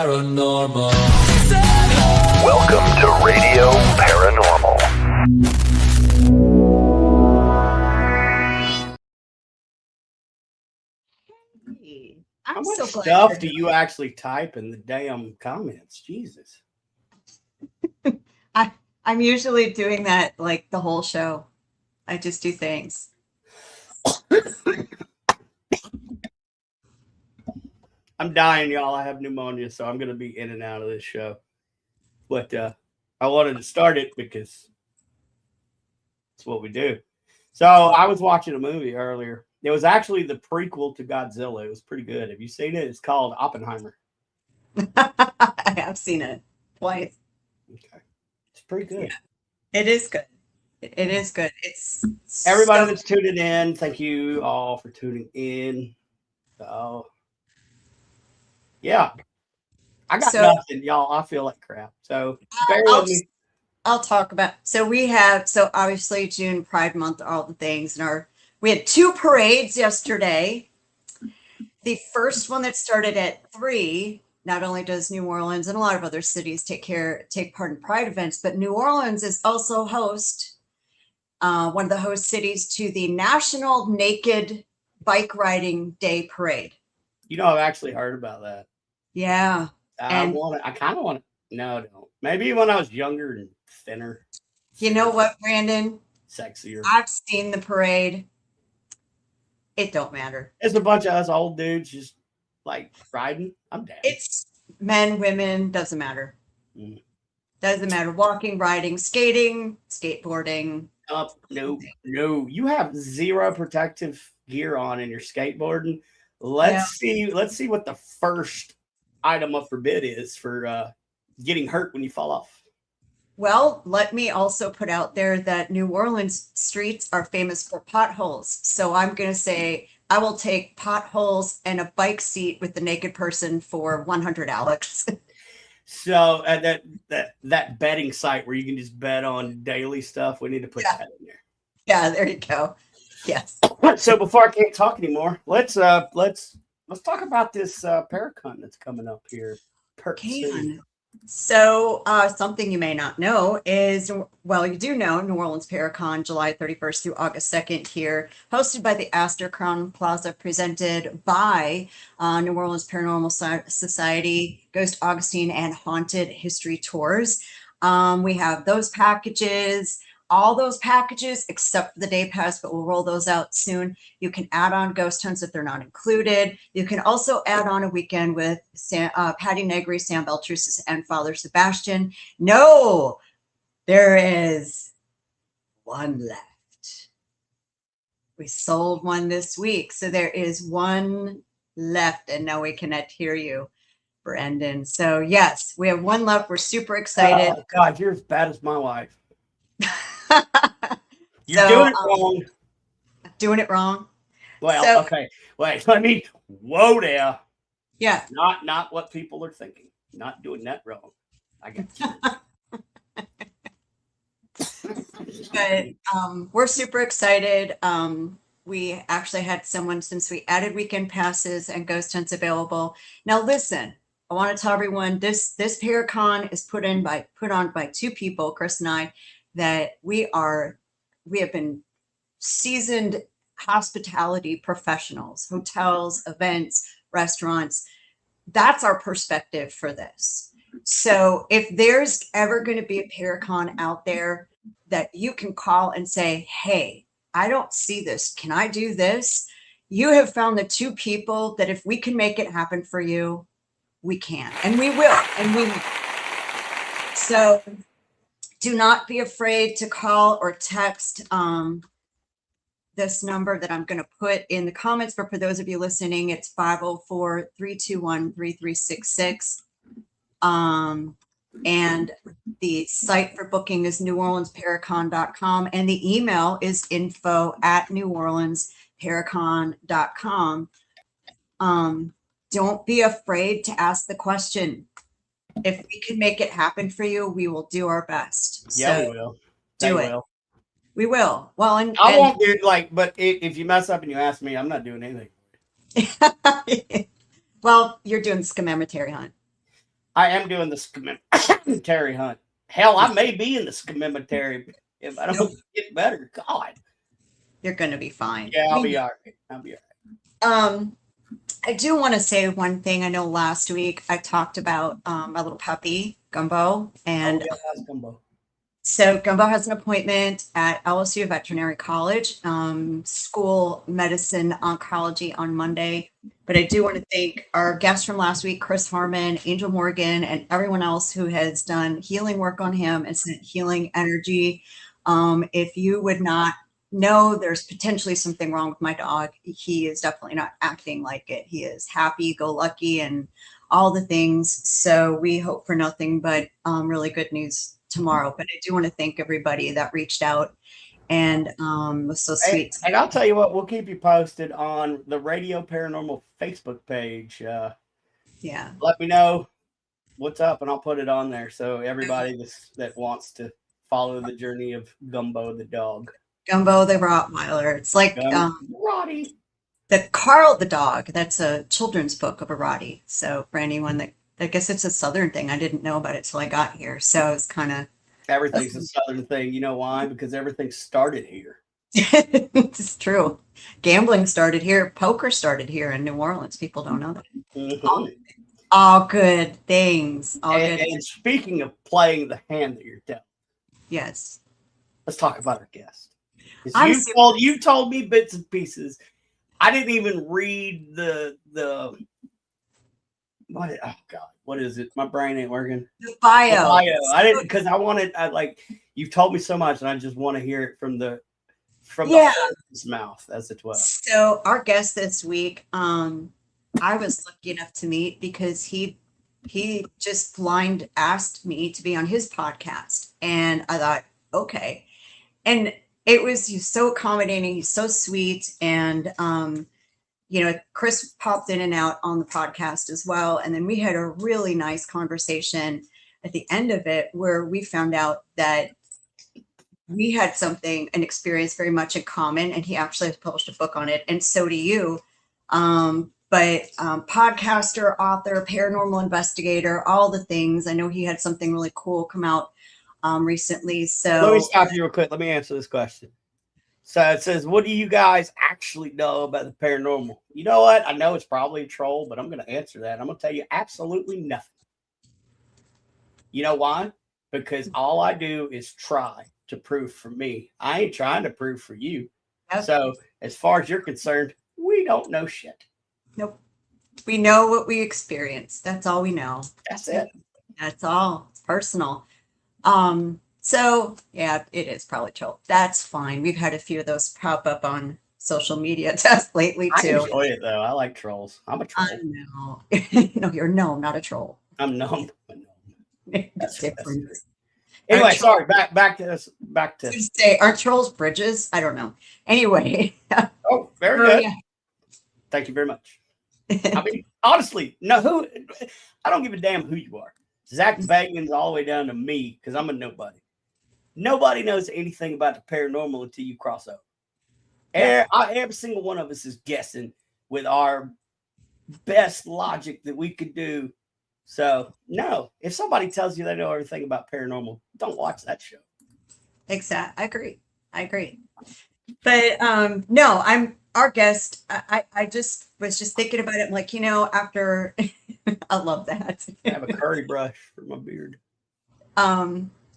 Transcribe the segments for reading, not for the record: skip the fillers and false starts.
Paranormal. Welcome to Radio Paranormal. How I'm much so glad stuff do you actually type in the damn comments? Jesus. I'm usually doing that like the whole show. I just do things. I'm dying, y'all. I have pneumonia, so I'm going to be in and out of this show. But I wanted to start it because it's what we do. So I was watching a movie earlier. It was actually the prequel to Godzilla. It was pretty good. Have you seen it? It's called Oppenheimer. I have seen it twice. Okay. It's pretty good. Yeah, it is good. It is good. It's everybody that's tuning in. Thank you all for tuning in. So, yeah, I got nothing, y'all. I feel like crap. So bear with me. I'll talk about. So we have. So obviously June Pride Month, all the things, and we had 2 parades yesterday. The first one that started at 3. Not only does New Orleans and a lot of other cities take part in Pride events, but New Orleans is also one of the host cities to the National Naked Bike Riding Day Parade. You know, I've actually heard about that. Yeah. I kind of want to. No, don't. Maybe when I was younger and thinner. You know what, Brandon? Sexier. I've seen the parade. It don't matter. It's a bunch of us old dudes just like riding. I'm down. It's men, women, doesn't matter. Mm. Doesn't matter. Walking, riding, skating, skateboarding. No. You have 0 protective gear on in your skateboarding. Let's see what the first item up for bid is for getting hurt when you fall off. Well, let me also put out there that New Orleans streets are famous for potholes. So I'm going to say I will take potholes and a bike seat with the naked person for 100 Alex. So at that betting site where you can just bet on daily stuff, we need to put that in there. Yeah, there you go. Yes. So before I can't talk anymore, let's talk about this Paracon that's coming up here. So something you may not know is, well, you do know New Orleans Paracon, July 31st through August 2nd here, hosted by the Astor Crown Plaza, presented by New Orleans Paranormal Society, Ghost Augustine, and Haunted History Tours. We have those packages, all those packages except for the day pass, but we'll roll those out soon. You can add on ghost hunts if they're not included. You can also add on a weekend with Patty Negri, Sam Beltrusis, and Father Sebastian. No, there is one left. We sold one this week, so there is one left, and now we cannot hear you, Brendan. So yes, we have one left. We're super excited. Oh, God, you're as bad as my wife. You're doing it wrong. Doing it wrong. Well, okay. Wait, whoa there. Yeah. Not what people are thinking. Not doing that wrong. I got you. But we're super excited. We actually had someone, since we added weekend passes and ghost hunts available. Now listen, I want to tell everyone this Paracon is put on by 2 people, Chris and I, that we have been seasoned hospitality professionals, hotels, events, restaurants. That's our perspective for this. So if there's ever going to be a Paracon out there that you can call and say, hey, I don't see this. Can I do this? You have found the 2 people that if we can make it happen for you, we can, and we will. So do not be afraid to call or text this number that I'm going to put in the comments. But for those of you listening, it's 504-321-3366. And the site for booking is neworleansparacon.com. And the email is info@neworleansparacon.com. Don't be afraid to ask the question. If we can make it happen for you, we will do our best. Yeah, we will. Do it. We will. Well, and I won't do but if you mess up and you ask me, I'm not doing anything. Well, you're doing the Scamemetary hunt. I am doing the cemetery hunt. Hell, I may be in the cemetery if I don't get better. God. You're going to be fine. Yeah, I'll be all right. I do want to say one thing. I know last week I talked about my little puppy, Gumbo. And that's Gumbo. So Gumbo has an appointment at LSU Veterinary College, school medicine oncology on Monday. But I do want to thank our guests from last week, Chris Harmon, Angel Morgan, and everyone else who has done healing work on him and sent healing energy. If you would not know there's potentially something wrong with my dog, he is definitely not acting like it. He is happy, go lucky, and all the things. So we hope for nothing but really good news tomorrow. But I do want to thank everybody that reached out and was so sweet. And I'll tell you what, we'll keep you posted on the Radio Paranormal Facebook page. Yeah. Let me know what's up and I'll put it on there. So everybody that wants to follow the journey of Gumbo the dog. Gumbo the Rottweiler. It's like Roddy. The Carl the dog. That's a children's book of a Roddy. So for anyone that, I guess it's a Southern thing. I didn't know about it till I got here. So it's kind of. Everything's a Southern thing. You know why? Because everything started here. It's true. Gambling started here. Poker started here in New Orleans. People don't know that. Mm-hmm. All good things. And speaking of playing the hand that you're dealt. Yes. Let's talk about our guest. You told me bits and pieces. I didn't even read the what is it? My brain ain't working. The bio. I didn't because you've told me so much and I just want to hear it from the horse's mouth as it was. So our guest this week, I was lucky enough to meet because he just blind asked me to be on his podcast. And I thought, okay. And he's so accommodating, he's so sweet. And Chris popped in and out on the podcast as well. And then we had a really nice conversation at the end of it where we found out that we had an experience very much in common. And he actually has published a book on it. And so do you. But podcaster, author, paranormal investigator, all the things. I know he had something really cool come out recently. So let me stop you real quick. Let me answer this question. So it says, what do you guys actually know about the paranormal? You know what? I know it's probably a troll, but I'm going to answer that. I'm going to tell you absolutely nothing. You know why? Because all I do is try to prove for me. I ain't trying to prove for you. Yep. So as far as you're concerned, we don't know shit. Nope. We know what we experience. That's all we know. That's it. That's all. It's personal. So yeah, it is probably troll. That's fine. We've had a few of those pop up on social media tests lately too. I enjoy it though. I like trolls. I'm a troll. I know. No, you're not a troll. I'm gnome. That's different. Anyway, sorry. Back to this. Back to say, aren't trolls bridges? I don't know. Anyway. Oh, very good. Yeah. Thank you very much. I mean, honestly, I don't give a damn who you are. Zach Bagan's all the way down to me because I'm a nobody. Nobody knows anything about the paranormal until you cross over. Every single one of us is guessing with our best logic that we could do. So, no, if somebody tells you they know everything about paranormal, don't watch that show. Exactly. I agree. But no, I'm our guest. I just was thinking about it. I'm like, after I love that. I have a curry brush for my beard.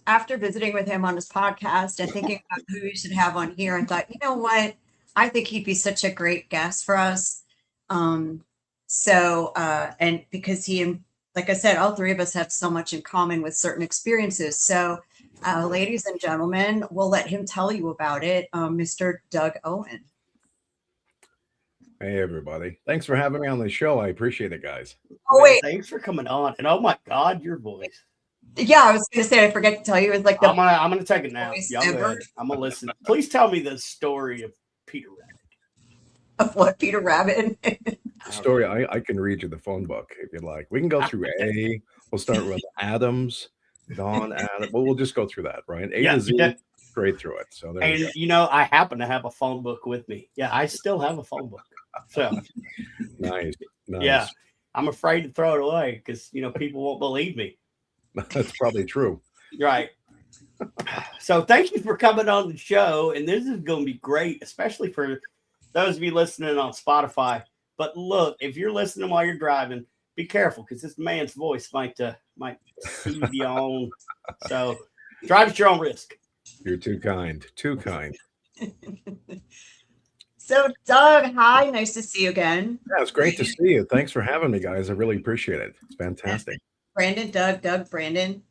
After visiting with him on his podcast and thinking about who we should have on here, I thought, you know what? I think he'd be such a great guest for us. And because like I said, all three of us have so much in common with certain experiences. So, ladies and gentlemen, we'll let him tell you about it. Mr. Doug Owen. Hey, everybody. Thanks for having me on the show. I appreciate it, guys. Oh, wait. Thanks for coming on. And oh my God, your voice. Yeah, I was going to say, I forgot to tell you. It's like I'm gonna take it now. Y'all go ahead. I'm gonna listen. Please tell me the story of Peter Rabbit. Of what, Peter Rabbit? Story. I can read you the phone book if you'd like. We can go through A. We'll start with Adams, Don, Adam. We'll just go through that, right? A to Z, straight through it. So there you go. I happen to have a phone book with me. Yeah, I still have a phone book. So nice. Yeah. I'm afraid to throw it away because, people won't believe me. That's probably true. Right. So thank you for coming on the show. And this is going to be great, especially for those of you listening on Spotify. But look, if you're listening while you're driving, be careful because this man's voice might soothe you on. So drive at your own risk. You're too kind. Too kind. So, Doug, hi. Nice to see you again. Yeah, it's great to see you. Thanks for having me, guys. I really appreciate it. It's fantastic. Brandon, Doug, Brandon,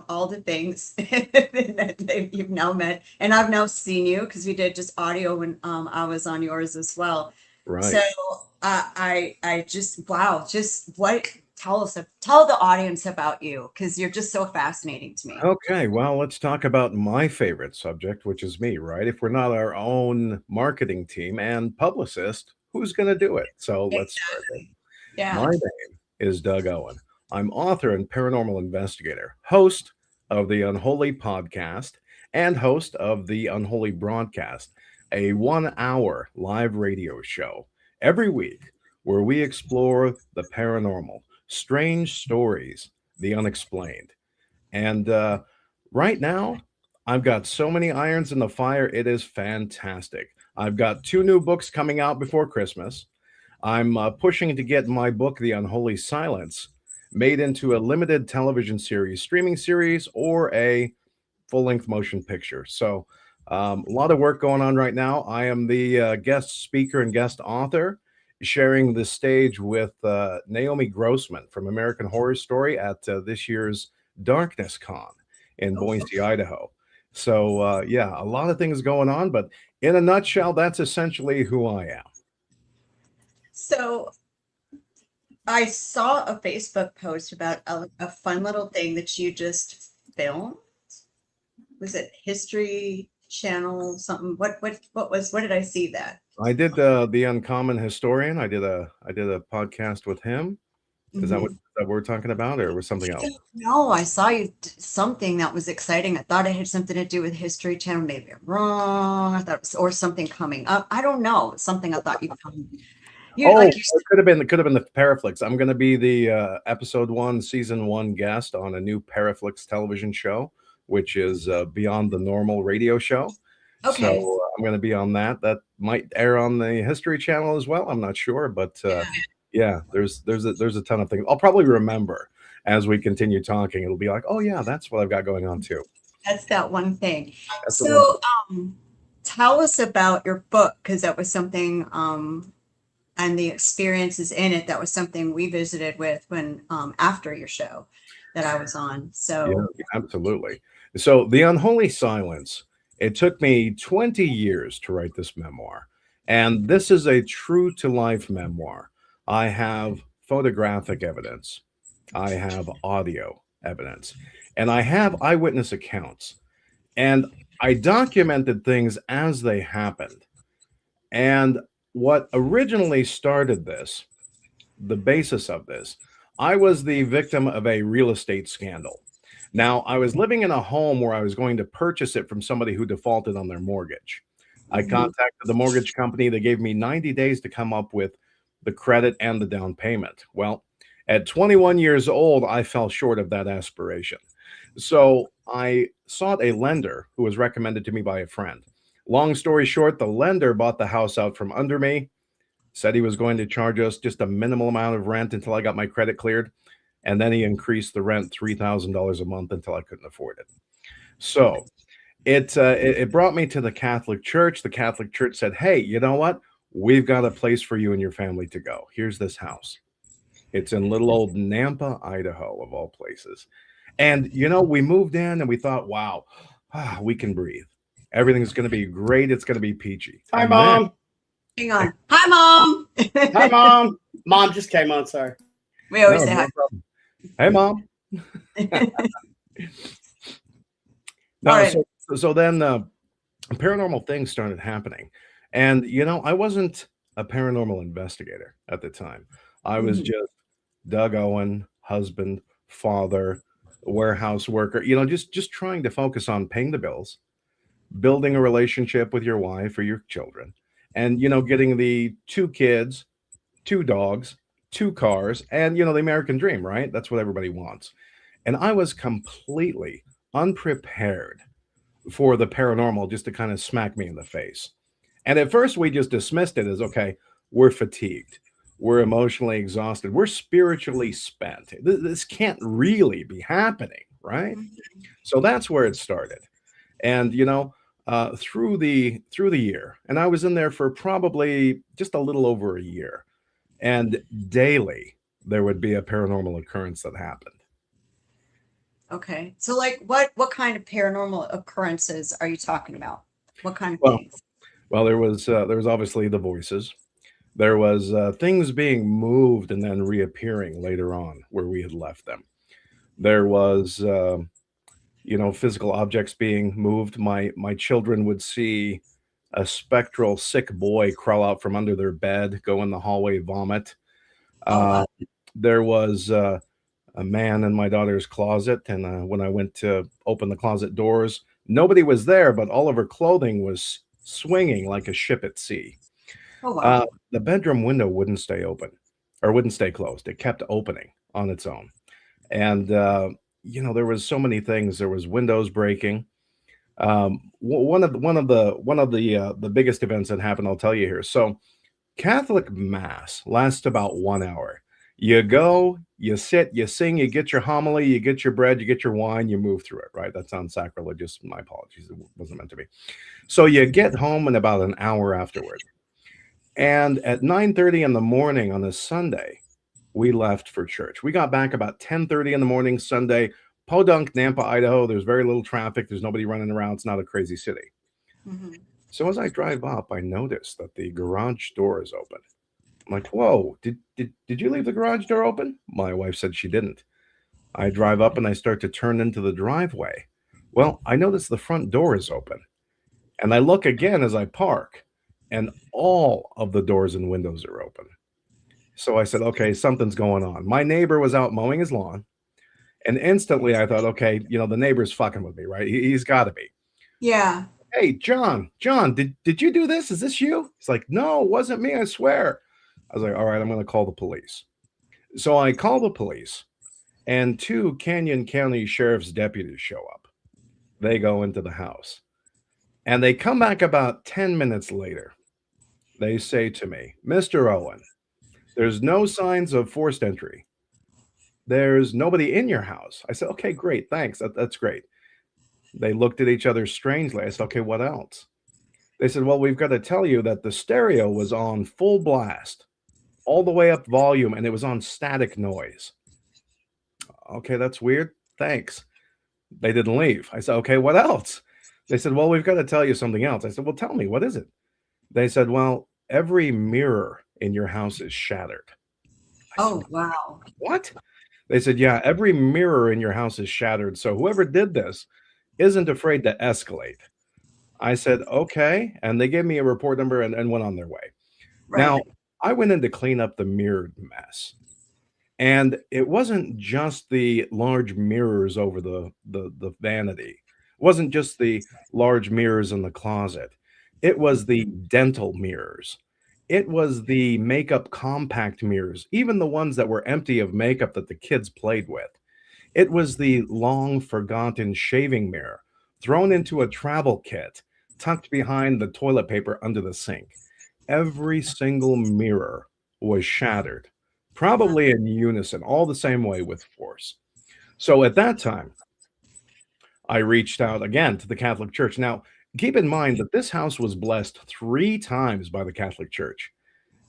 all the things that you've now met. And I've now seen you because we did just audio when I was on yours as well. Right. So I just, wow, just tell the audience about you because you're just so fascinating to me. Okay, well, let's talk about my favorite subject, which is me, right? If we're not our own marketing team and publicist, who's going to do it? So let's start. Yeah. My name is Doug Owen. I'm author and paranormal investigator, host of the Unholy podcast, and host of the Unholy broadcast, a 1-hour live radio show every week where we explore the paranormal, strange stories, the unexplained. And right now, I've got so many irons in the fire. It is fantastic. I've got 2 new books coming out before Christmas. I'm pushing to get my book, The Unholy Silence, made into a limited television series, streaming series, or a full-length motion picture. So a lot of work going on right now. I am the guest speaker and guest author, sharing the stage with Naomi Grossman from American Horror Story at this year's Darkness Con in Boise, Idaho. So yeah, a lot of things going on, but in a nutshell, that's essentially who I am. So I saw a Facebook post about a fun little thing that you just filmed. Was it History Channel something? What did I see that? I did the Uncommon Historian. I did a podcast with him. Is that what we're talking about, or was something else? No, I saw you something that was exciting. I thought it had something to do with History Channel. Maybe I'm wrong. I thought it was, or something coming up. I don't know. Something I thought you'd come. It could have been the Paraflix. I'm going to be the episode 1, season 1 guest on a new Paraflix television show, which is Beyond the Normal radio show. Okay. So I'm going to be on that. That might air on the History Channel as well. I'm not sure, but yeah, there's a ton of things. I'll probably remember as we continue talking. It'll be like, oh yeah, that's what I've got going on too. That's that one thing. So tell us about your book, because that was something and the experiences in it. That was something we visited with when after your show that I was on. So yeah, absolutely. So The Unholy Silence, it took me 20 years to write this memoir. And this is a true to life memoir. I have photographic evidence. I have audio evidence. And I have eyewitness accounts. And I documented things as they happened. And what originally started this, the basis of this, I was the victim of a real estate scandal. Now, I was living in a home where I was going to purchase it from somebody who defaulted on their mortgage. I contacted the mortgage company. They gave me 90 days to come up with the credit and the down payment. Well, at 21 years old, I fell short of that aspiration. So I sought a lender who was recommended to me by a friend. Long story short, the lender bought the house out from under me, said he was going to charge us just a minimal amount of rent until I got my credit cleared. And then he increased the rent $3,000 a month until I couldn't afford it. So it brought me to the Catholic Church. The Catholic Church said, hey, you know what? We've got a place for you and your family to go. Here's this house. It's in little old Nampa, Idaho, of all places. And, we moved in and we thought, wow, we can breathe. Everything's going to be great. It's going to be peachy. Hi, Mom. Hang on. Hi, Mom. Hi, Mom. Mom just came on. Sorry. We always say hi. Problem. Hey, Mom. Right. So then paranormal things started happening. And, I wasn't a paranormal investigator at the time. I was just Doug Owen, husband, father, warehouse worker, just trying to focus on paying the bills, building a relationship with your wife or your children, and, getting the 2 kids, 2 dogs, two cars, and the American dream, right? That's what everybody wants. And I was completely unprepared for the paranormal just to kind of smack me in the face. And at first, we just dismissed it as okay, we're fatigued, we're emotionally exhausted, we're spiritually spent. This can't really be happening, right? So that's where it started. And through the year, and I was in there for probably just a little over a year, and daily there would be a paranormal occurrence that happened. Okay. So like what kind of paranormal occurrences are you talking about? What kind of Well, things? well, there was obviously the voices. There was things being moved and then reappearing later on where we had left them. There was physical objects being moved. My children would see a spectral sick boy crawl out from under their bed, go in the hallway, vomit. Oh Uh, wow. there was a man in my daughter's closet, and when I went to open the closet doors, nobody was there, but all of her clothing was swinging like a ship at sea. Oh wow. Uh, the bedroom window wouldn't stay open or wouldn't stay closed. It kept opening on its own. And there was so many things. There was windows breaking. One of the biggest events that happened, I'll tell you here. So Catholic Mass lasts about 1 hour. You go, you sit, you sing, you get your homily, you get your bread, you get your wine, you move through it, right? That sounds sacrilegious. My apologies. It wasn't meant to be. So you get home in about an hour afterward. And at 9:30 in the morning on a Sunday, we left for church. We got back about 10:30 in the morning Sunday, Podunk, Nampa, Idaho. There's very little traffic. There's nobody running around. It's not a crazy city. Hmm. So as I drive up, I notice that the garage door is open. I'm like, whoa, did you leave the garage door open? My wife said she didn't. I drive up and I start to turn into the driveway. Well, I notice the front door is open. And I look again as I park, and all of the doors and windows are open. So I said, okay, something's going on. My neighbor was out mowing his lawn, and instantly I thought, okay, the neighbor's fucking with me, right? He's got to be. Yeah. Hey, John, did you do this? Is this you? He's like, no, it wasn't me, I swear. I was like, all right, I'm going to call the police. So I call the police, and two Canyon County Sheriff's deputies show up. They go into the house, and they come back about 10 minutes later. They say to me, Mr. Owen, there's no signs of forced entry. There's nobody in your house. I said, okay, great, thanks. That's great. They looked at each other strangely. I said, okay, what else? They said, well, we've got to tell you that the stereo was on full blast, all the way up volume, and it was on static noise. Okay, that's weird. Thanks. They didn't leave. I said, okay, what else? They said, well, we've got to tell you something else. I said, well, tell me, what is it? They said, well, every mirror in your house is shattered. I said, Oh wow. what? They said, yeah, every mirror in your house is shattered. So whoever did this isn't afraid to escalate. I said, okay. And they gave me a report number and went on their way. Right. Now, I went in to clean up the mirrored mess. And it wasn't just the large mirrors over the vanity. It wasn't just the large mirrors in the closet. It was the dental mirrors. It was the makeup compact mirrors, even the ones that were empty of makeup that the kids played with. It was the long forgotten shaving mirror thrown into a travel kit, tucked behind the toilet paper under the sink. Every single mirror was shattered, probably in unison, all the same way with force. So at that time, I reached out again to the Catholic Church. Now, keep in mind that this house was blessed 3 times by the Catholic Church.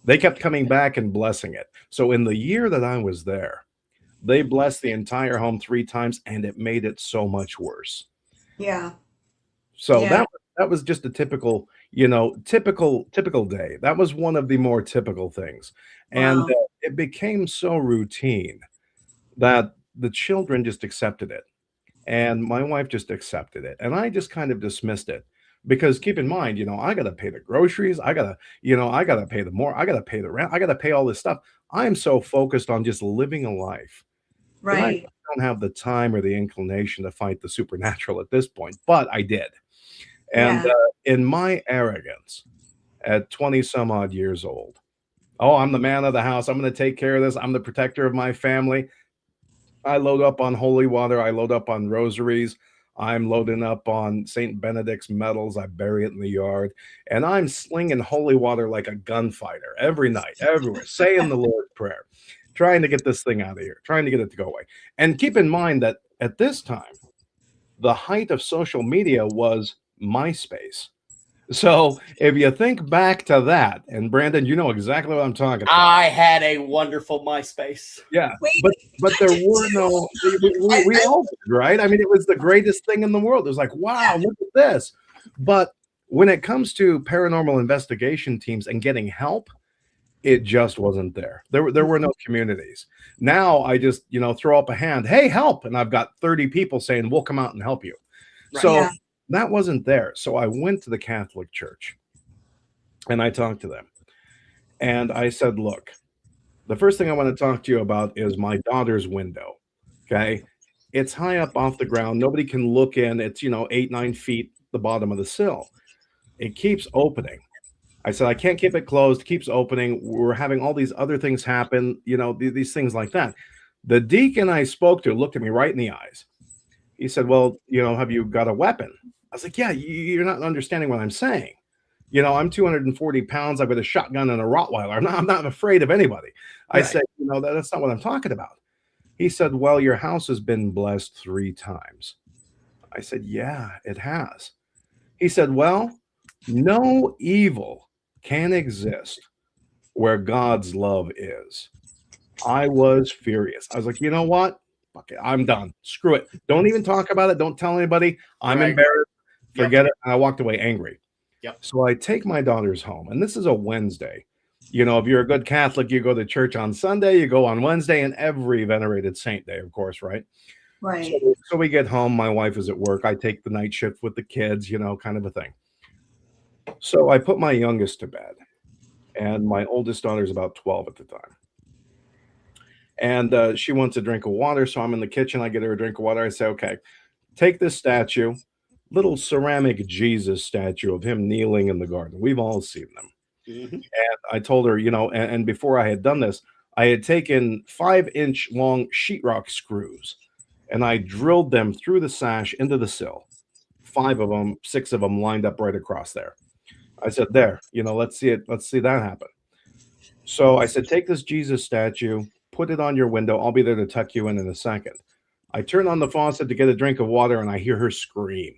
They kept coming back and blessing it. So in the year that I was there, they blessed the entire home 3 times, and it made it so much worse. Yeah. So Yeah. that was just a typical, typical day. That was one of the more typical things. And Wow. it became so routine that the children just accepted it. And my wife just accepted it. And I just kind of dismissed it because keep in mind, I got to pay the groceries. I got to pay I got to pay the rent. I got to pay all this stuff. I am so focused on just living a life that I Right. don't have the time or the inclination to fight the supernatural at this point, but I did. And Yeah. in my arrogance, at 20 some odd years old, Oh, I'm the man of the house. I'm going to take care of this. I'm the protector of my family. I load up on holy water. I load up on rosaries. I'm loading up on St. Benedict's medals. I bury it in the yard. And I'm slinging holy water like a gunfighter every night, everywhere, saying the Lord's Prayer, trying to get this thing out of here, trying to get it to go away. And keep in mind that at this time, the height of social media was MySpace. So if you think back to that, and Brandon, you know exactly what I'm talking about. I had a wonderful MySpace. Yeah, Wait, but I there did were too. no. We I- all did, right? I mean, it was the greatest thing in the world. It was like, wow, look at this. But when it comes to paranormal investigation teams and getting help, it just wasn't there. There were no communities. Now I just throw up a hand, hey, help, and I've got 30 people saying we'll come out and help you. Right. So Yeah. that wasn't there. So I went to the Catholic Church and I talked to them, and I said, look, the first thing I want to talk to you about is my daughter's window. Okay. It's high up off the ground. Nobody can look in. It's, 8, 9 feet the bottom of the sill. It keeps opening. I said, I can't keep it closed. It keeps opening. We're having all these other things happen, these things like that. The deacon I spoke to looked at me right in the eyes. He said, well, have you got a weapon? I was like, yeah, you're not understanding what I'm saying. I'm 240 pounds. I've got a shotgun and a Rottweiler. I'm not afraid of anybody. I Right. said, that's not what I'm talking about. He said, well, your house has been blessed 3 times. I said, yeah, it has. He said, well, no evil can exist where God's love is. I was furious. I was like, you know what? Fuck it. I'm done. Screw it. Don't even talk about it. Don't tell anybody. I'm Right. embarrassed. Yep. Forget it. And I walked away angry. Yep. So I take my daughters home, and this is a Wednesday. If you're a good Catholic, you go to church on Sunday, you go on Wednesday, and every venerated saint day, of course, right? Right. So we get home. My wife is at work. I take the night shift with the kids, kind of a thing. So I put my youngest to bed, and my oldest daughter's about 12 at the time. And she wants a drink of water, so I'm in the kitchen. I get her a drink of water. I say, okay, take this statue, little ceramic Jesus statue of him kneeling in the garden. We've all seen them. Mhm. And I told her, and before I had done this, I had taken 5-inch long sheetrock screws and I drilled them through the sash into the sill. 5 of them, 6 of them lined up right across there. I said, there, let's see it. Let's see that happen. So I said, take this Jesus statue, put it on your window. I'll be there to tuck you in a second. I turn on the faucet to get a drink of water and I hear her scream.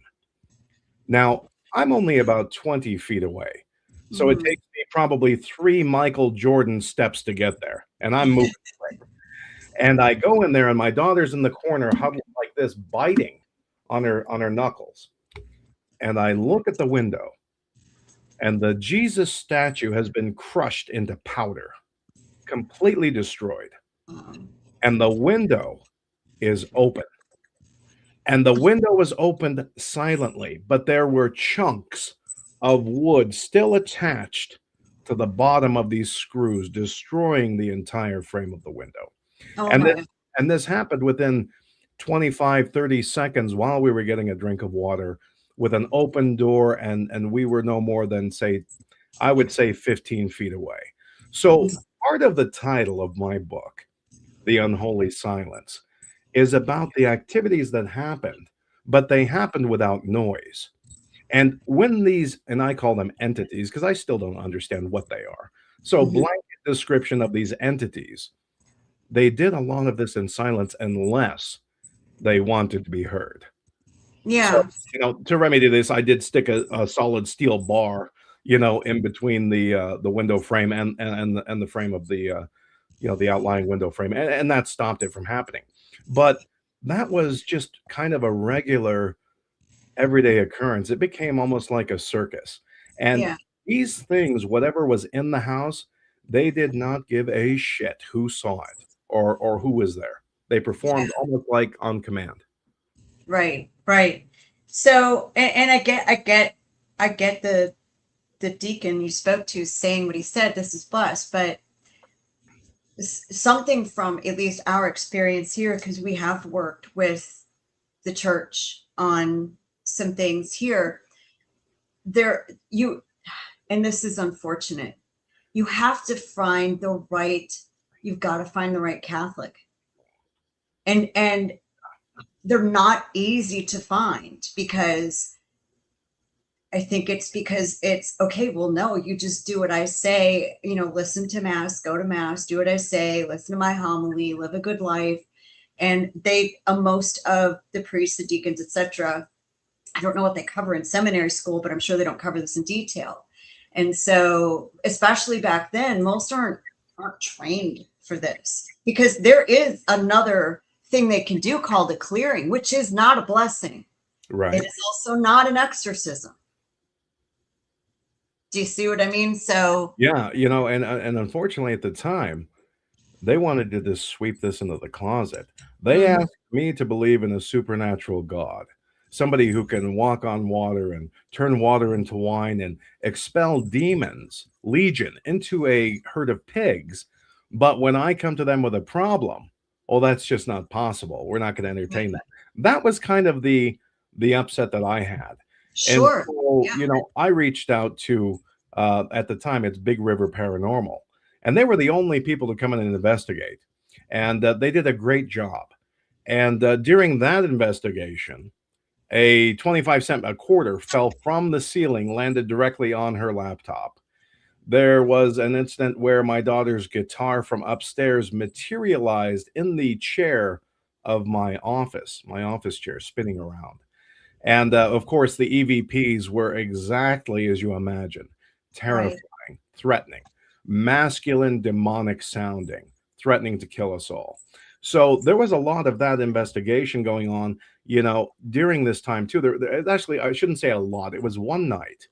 Now, I'm only about 20 feet away. So it Mhm. takes me probably 3 Michael Jordan steps to get there. And I'm moving away. And I go in there and my daughter's in the corner huddled like this, biting on her knuckles. And I look at the window and the Jesus statue has been crushed into powder, completely destroyed. And the window is open. And the window was opened silently, but there were chunks of wood still attached to the bottom of these screws, destroying the entire frame of the window. Oh And my this, and this happened within 25, 30 seconds while we were getting a drink of water with an open door, and we were no more than, I would say 15 feet away. So part of the title of my book, The Unholy Silence, is about the activities that happened, but they happened without noise. And when these, and I call them entities because I still don't understand what they are. So, Mhm. blanket description of these entities, they did a lot of this in silence unless they wanted to be heard. So, Yeah. to remedy this, I did stick a solid steel bar, in between the window frame and the frame of the outlying window frame, and that stopped it from happening. But that was just kind of a regular everyday occurrence. It became almost like a circus. And Yeah. these things, whatever was in the house, they did not give a shit who saw it or who was there. They performed almost like on command. Right. Right. So, and I get the deacon you spoke to saying what he said. This is blessed, but something from at least our experience here, because we have worked with the church on some things here. There, you, and this is unfortunate. you have to find the right, you've got to find the right Catholic. And they're not easy to find, because I think it's because it's okay. Well, no, you just do what I say, listen to mass, go to mass, do what I say, listen to my homily, live a good life. And most of the priests, the deacons, etc., I don't know what they cover in seminary school, but I'm sure they don't cover this in detail. And so, especially back then, most aren't trained for this, because there is another thing they can do called a clearing, which is not a blessing. Right. It is also not an exorcism. Do you see what I mean? So Yeah, and unfortunately at the time, they wanted to just sweep this into the closet. They asked me to believe in a supernatural God, somebody who can walk on water and turn water into wine and expel demons, legion, into a herd of pigs. But when I come to them with a problem, oh, that's just not possible. We're not going to entertain that. That was kind of the upset that I had. sure. And so, I reached out to, at the time, it's Big River Paranormal. And they were the only people to come in and investigate. And they did a great job. And during that investigation, a 25-cent a quarter fell from the ceiling, landed directly on her laptop. There was an incident where my daughter's guitar from upstairs materialized in the chair of my office chair, spinning around. And of course, the EVPs were exactly as you imagine: terrifying, threatening, masculine, demonic sounding, threatening to kill us all. So there was a lot of that investigation going on, during this time too. Actually, I shouldn't say a lot. It was one night.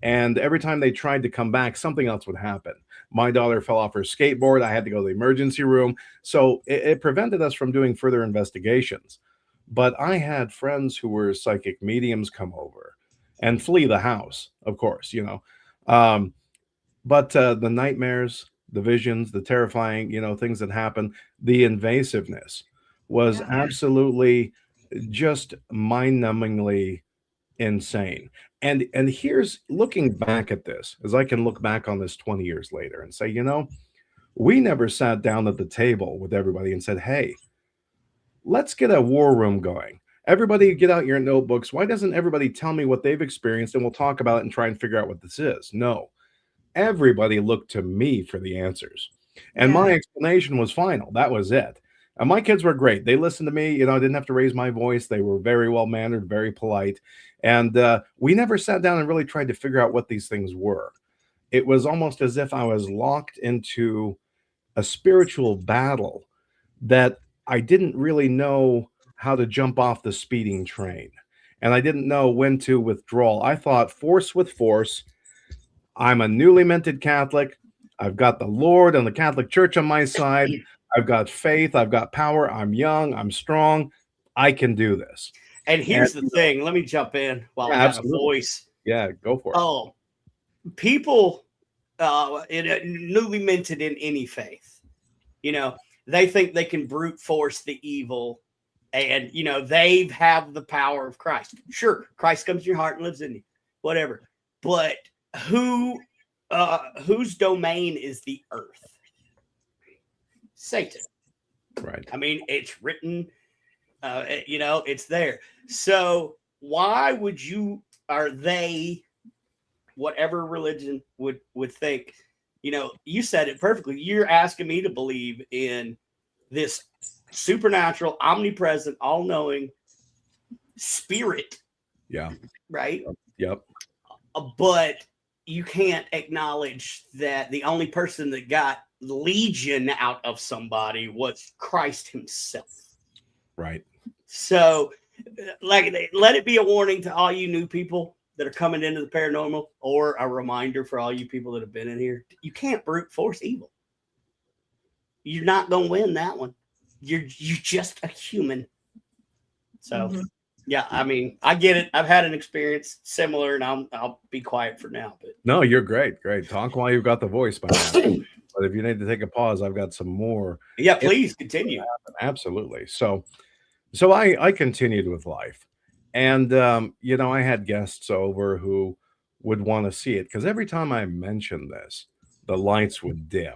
And every time they tried to come back, something else would happen. My daughter fell off her skateboard. I had to go to the emergency room. So it prevented us from doing further investigations. But I had friends who were psychic mediums come over and flee the house, of course, But the nightmares, the visions, the terrifying, things that happen, the invasiveness was absolutely just mind-numbingly insane. And here's looking back at this, as I can look back on this 20 years later and say, we never sat down at the table with everybody and said, hey, let's get a war room going. Everybody get out your notebooks. Why doesn't everybody tell me what they've experienced, and we'll talk about it and try and figure out what this is? No, everybody looked to me for the answers. And my explanation was final. That was it. And my kids were great. They listened to me. I didn't have to raise my voice. They were very well mannered, very polite. And we never sat down and really tried to figure out what these things were. It was almost as if I was locked into a spiritual battle that I didn't really know how to jump off the speeding train. And I didn't know when to withdraw. I thought force with force. I'm a newly minted Catholic. I've got the Lord and the Catholic Church on my side. I've got faith. I've got power. I'm young. I'm strong. I can do this. And here's the thing. Let me jump in while I have a voice. Yeah, go for it. Oh, people newly minted in any faith, they think they can brute force the evil, and they have the power of Christ. Sure, Christ comes in your heart and lives in you, whatever. But whose domain is the earth? Satan. Right. I mean, it's written, it's there. So why would they, whatever religion would think, you said it perfectly. You're asking me to believe in this supernatural, omnipresent, all-knowing spirit. Yeah. Right? Yep. But you can't acknowledge that the only person that got legion out of somebody was Christ himself. Right. So, let it be a warning to all you new people that are coming into the paranormal, or a reminder for all you people that have been in here. You can't brute force evil. You're not going to win that one. You're just a human. So, yeah, I mean, I get it. I've had an experience similar, and I'll be quiet for now. But no, you're great. Talk while you've got the voice. But if you need to take a pause, I've got some more. Yeah, please continue. Absolutely. So I continued with life, and I had guests over who would want to see it, because every time I mentioned this, the lights would dim,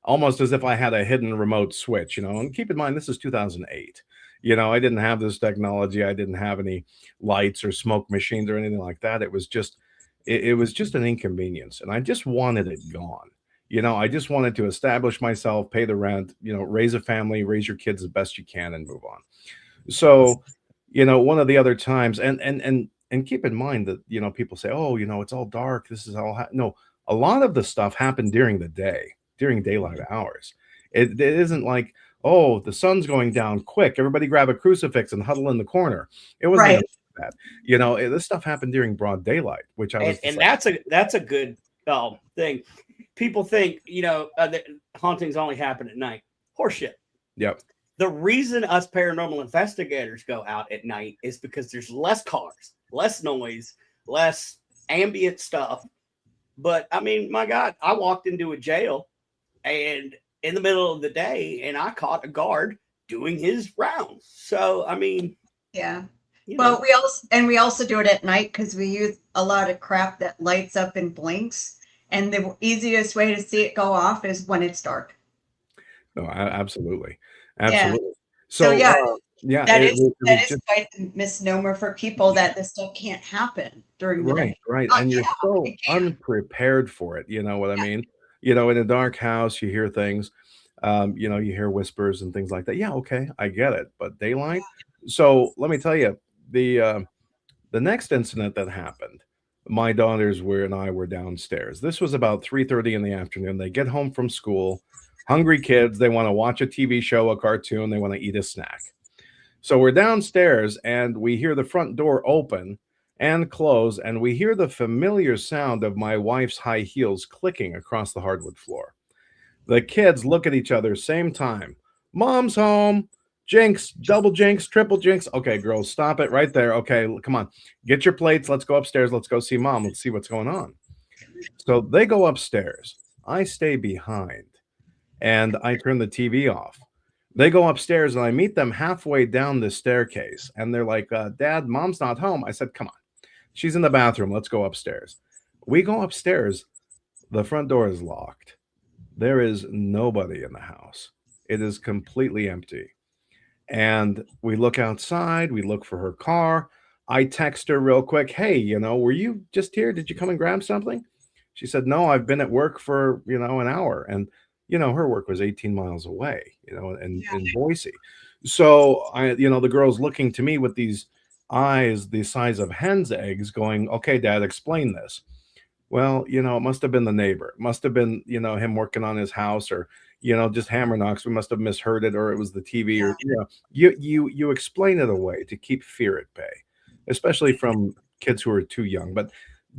almost as if I had a hidden remote switch, And keep in mind, this is 2008. I didn't have this technology. I didn't have any lights or smoke machines or anything like that. It was just an inconvenience, and I just wanted it gone. I just wanted to establish myself, pay the rent, raise a family, raise your kids the best you can, and move on. So, one of the other times, and keep in mind that people say, oh, it's all dark. This is all no. A lot of the stuff happened during the day, during daylight hours. It isn't like, oh, the sun's going down, quick, everybody grab a crucifix and huddle in the corner. It wasn't Right. that. This stuff happened during broad daylight, which I was. And that's a good thing. People think that hauntings only happen at night. Horseshit. Yep. The reason us paranormal investigators go out at night is because there's less cars, less noise, less ambient stuff. But I mean, my God, I walked into a jail and in the middle of the day, and I caught a guard doing his rounds. So I mean, Yeah. you Well, know, we also do it at night because we use a lot of crap that lights up and blinks. And the easiest way to see it go off is when it's dark. No, absolutely, Yeah. absolutely. So yeah, Yeah, that it is was just quite a misnomer for people that this stuff can't happen during the right, day. right, Oh and you're yeah, so it can. unprepared for it. You know what I Yeah. mean? In a dark house, you hear things. You hear whispers and things like that. Yeah, okay, I get it. But daylight. So let me tell you, the next incident that happened, my daughters were and I were downstairs. This was about 3:30 in the afternoon. They get home from school, hungry kids. They want to watch a TV show, a cartoon. They want to eat a snack. So we're downstairs and we hear the front door open and close, and we hear the familiar sound of my wife's high heels clicking across the hardwood floor. The kids look at each other, same time. Mom's home. Jinx, double jinx, triple jinx. Okay, girls, stop it right there. Okay, come on. Get your plates. Let's go upstairs. Let's go see mom. Let's see what's going on. So they go upstairs. I stay behind and I turn the TV off. They go upstairs and I meet them halfway down the staircase. And they're like, Dad, mom's not home. I said, come on. She's in the bathroom. Let's go upstairs. We go upstairs. The front door is locked. There is nobody in the house. It is completely empty. And we look outside, we look for her car. I text her real quick, hey, were you just here? Did you come and grab something? She said, no, I've been at work for, an hour. And, her work was 18 miles away, in Boise. So the girl's looking to me with these eyes the size of hen's eggs going, okay, Dad, explain this. Well, it must have been the neighbor. It must have been, him working on his house or, just hammer knocks. We must have misheard it, or it was the TV, or you explain it away to keep fear at bay, especially from kids who are too young. But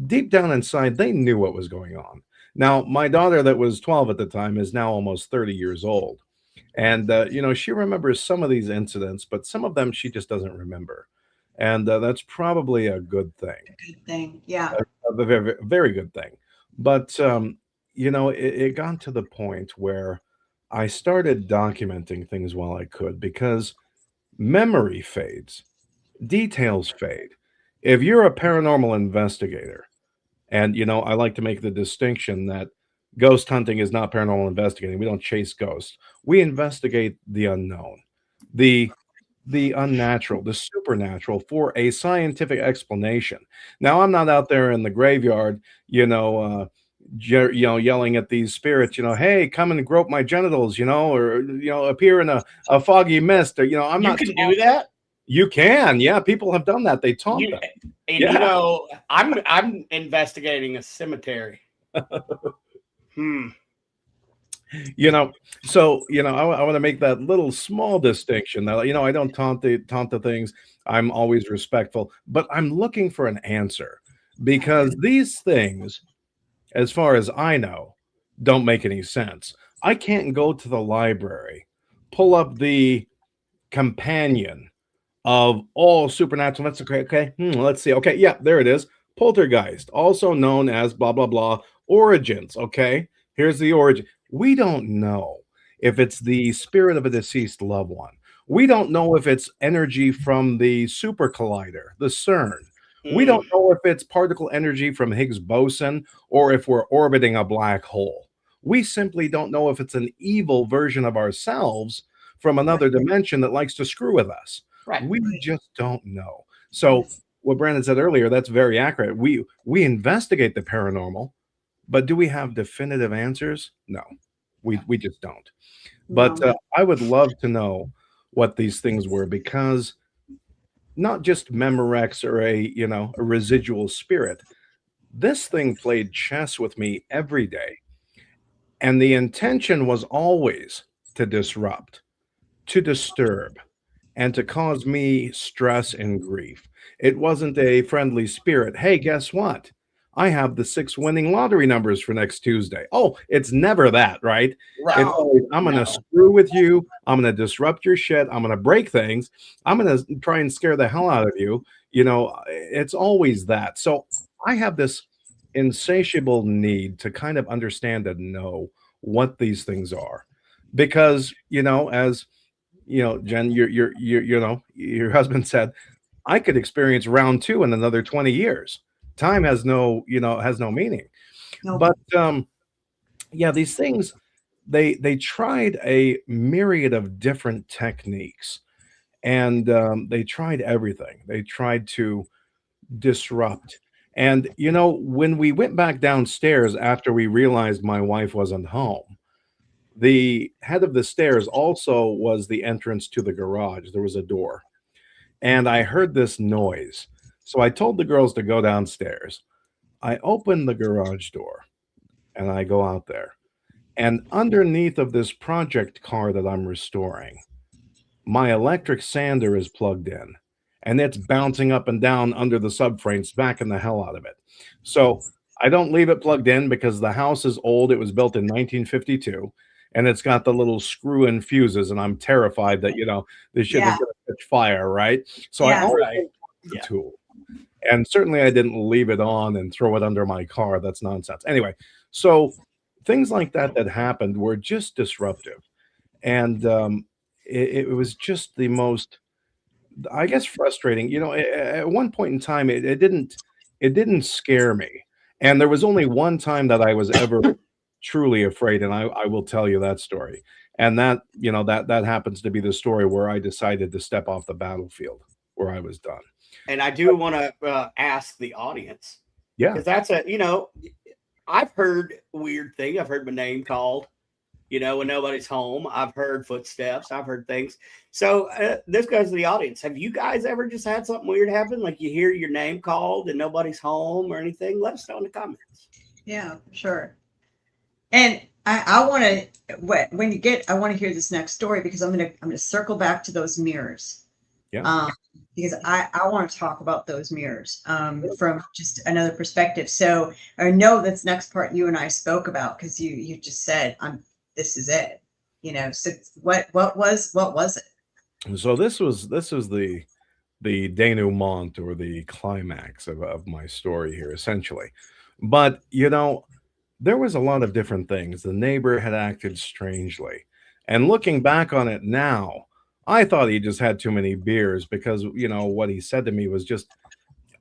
deep down inside, they knew what was going on. Now, my daughter that was 12 at the time is now almost 30 years old. And, she remembers some of these incidents, but some of them she just doesn't remember. And that's probably a good thing. Good thing. Yeah. A very, very good thing. But, it got to the point where I started documenting things while I could because memory fades, details fade. If you're a paranormal investigator, and, I like to make the distinction that ghost hunting is not paranormal investigating. We don't chase ghosts. We investigate the unknown, the the unnatural, the supernatural for a scientific explanation. Now, I'm not out there in the graveyard, yelling at these spirits, hey, come and grope my genitals, or appear in a foggy mist, or I'm You not. can do that. You can, yeah. People have done that. They taunt You, them. and Yeah. I'm investigating a cemetery. So I want to make that little small distinction that I don't taunt the things. I'm always respectful, but I'm looking for an answer because these things, as far as I know, don't make any sense. I can't go to the library, pull up the companion of all supernatural. That's okay. Okay, let's see. Okay, yeah, there it is. Poltergeist, also known as blah blah blah origins. Okay, here's the origin. We don't know if it's the spirit of a deceased loved one. We don't know if it's energy from the super collider, the CERN. We don't know if it's particle energy from Higgs boson or if we're orbiting a black hole. We simply don't know if it's an evil version of ourselves from another dimension that likes to screw with us. Right. We just don't know. So what Brandon said earlier, that's very accurate. We investigate the paranormal, but do we have definitive answers? No, we just don't. But No. I would love to know what these things were, because not just Memorex or a residual spirit. This thing played chess with me every day, and the intention was always to disrupt, to disturb, and to cause me stress and grief. It wasn't a friendly spirit. Hey, guess what? I have the 6 winning lottery numbers for next Tuesday. Oh, it's never that, right? Right. It's always, I'm going to screw with you. I'm going to disrupt your shit. I'm going to break things. I'm going to try and scare the hell out of you. It's always that. So I have this insatiable need to kind of understand and know what these things are, because as Jen, your husband said, I could experience round 2 in another 20 years. Time has no meaning. No. But these things, they tried a myriad of different techniques, and they tried everything. They tried to disrupt. And when we went back downstairs after we realized my wife wasn't home, the head of the stairs also was the entrance to the garage. There was a door, and I heard this noise. So I told the girls to go downstairs. I opened the garage door and I go out there. And underneath of this project car that I'm restoring, my electric sander is plugged in, and it's bouncing up and down under the subframe, smacking the hell out of it. So I don't leave it plugged in because the house is old. It was built in 1952. And it's got the little screw-in fuses, and I'm terrified that this shit is going to catch fire, right? So I always take the tool, and certainly I didn't leave it on and throw it under my car. That's nonsense. Anyway, so things like that happened were just disruptive, and it was just the most, I guess, frustrating. At one point in time, it didn't scare me, and there was only one time that I was ever truly afraid, and I will tell you that story. And that that happens to be the story where I decided to step off the battlefield, where I was done. And I do want to ask the audience, because that's I've heard weird things. I've heard my name called, when nobody's home. I've heard footsteps. I've heard things. So this goes to the audience. Have you guys ever just had something weird happen? Like you hear your name called and nobody's home or anything? Let us know in the comments. Yeah, sure. And I want to, when you get, I want to hear this next story, because I'm gonna circle back to those mirrors. Yeah. Because I want to talk about those mirrors from just another perspective. So I know this next part you and I spoke about, because you just said, this is it. So what was it? So this was the denouement, or the climax of my story here, essentially. But there was a lot of different things. The neighbor had acted strangely. And looking back on it now, I thought he just had too many beers, because, what he said to me was just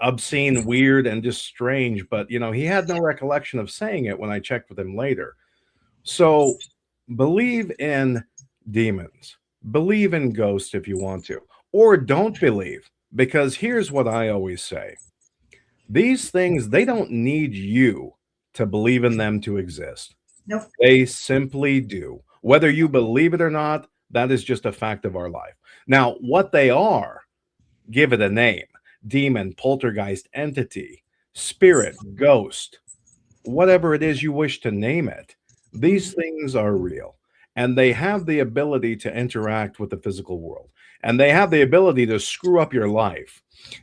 obscene, weird, and just strange. But, he had no recollection of saying it when I checked with him later. So believe in demons, believe in ghosts if you want to, or don't believe, because here's what I always say. These things, they don't need you to believe in them to exist. Nope. They simply do. Whether you believe it or not, that is just a fact of our life. Now, what they are, give it a name: demon, poltergeist, entity, spirit, ghost, whatever it is you wish to name it. These things are real, and they have the ability to interact with the physical world, and they have the ability to screw up your life,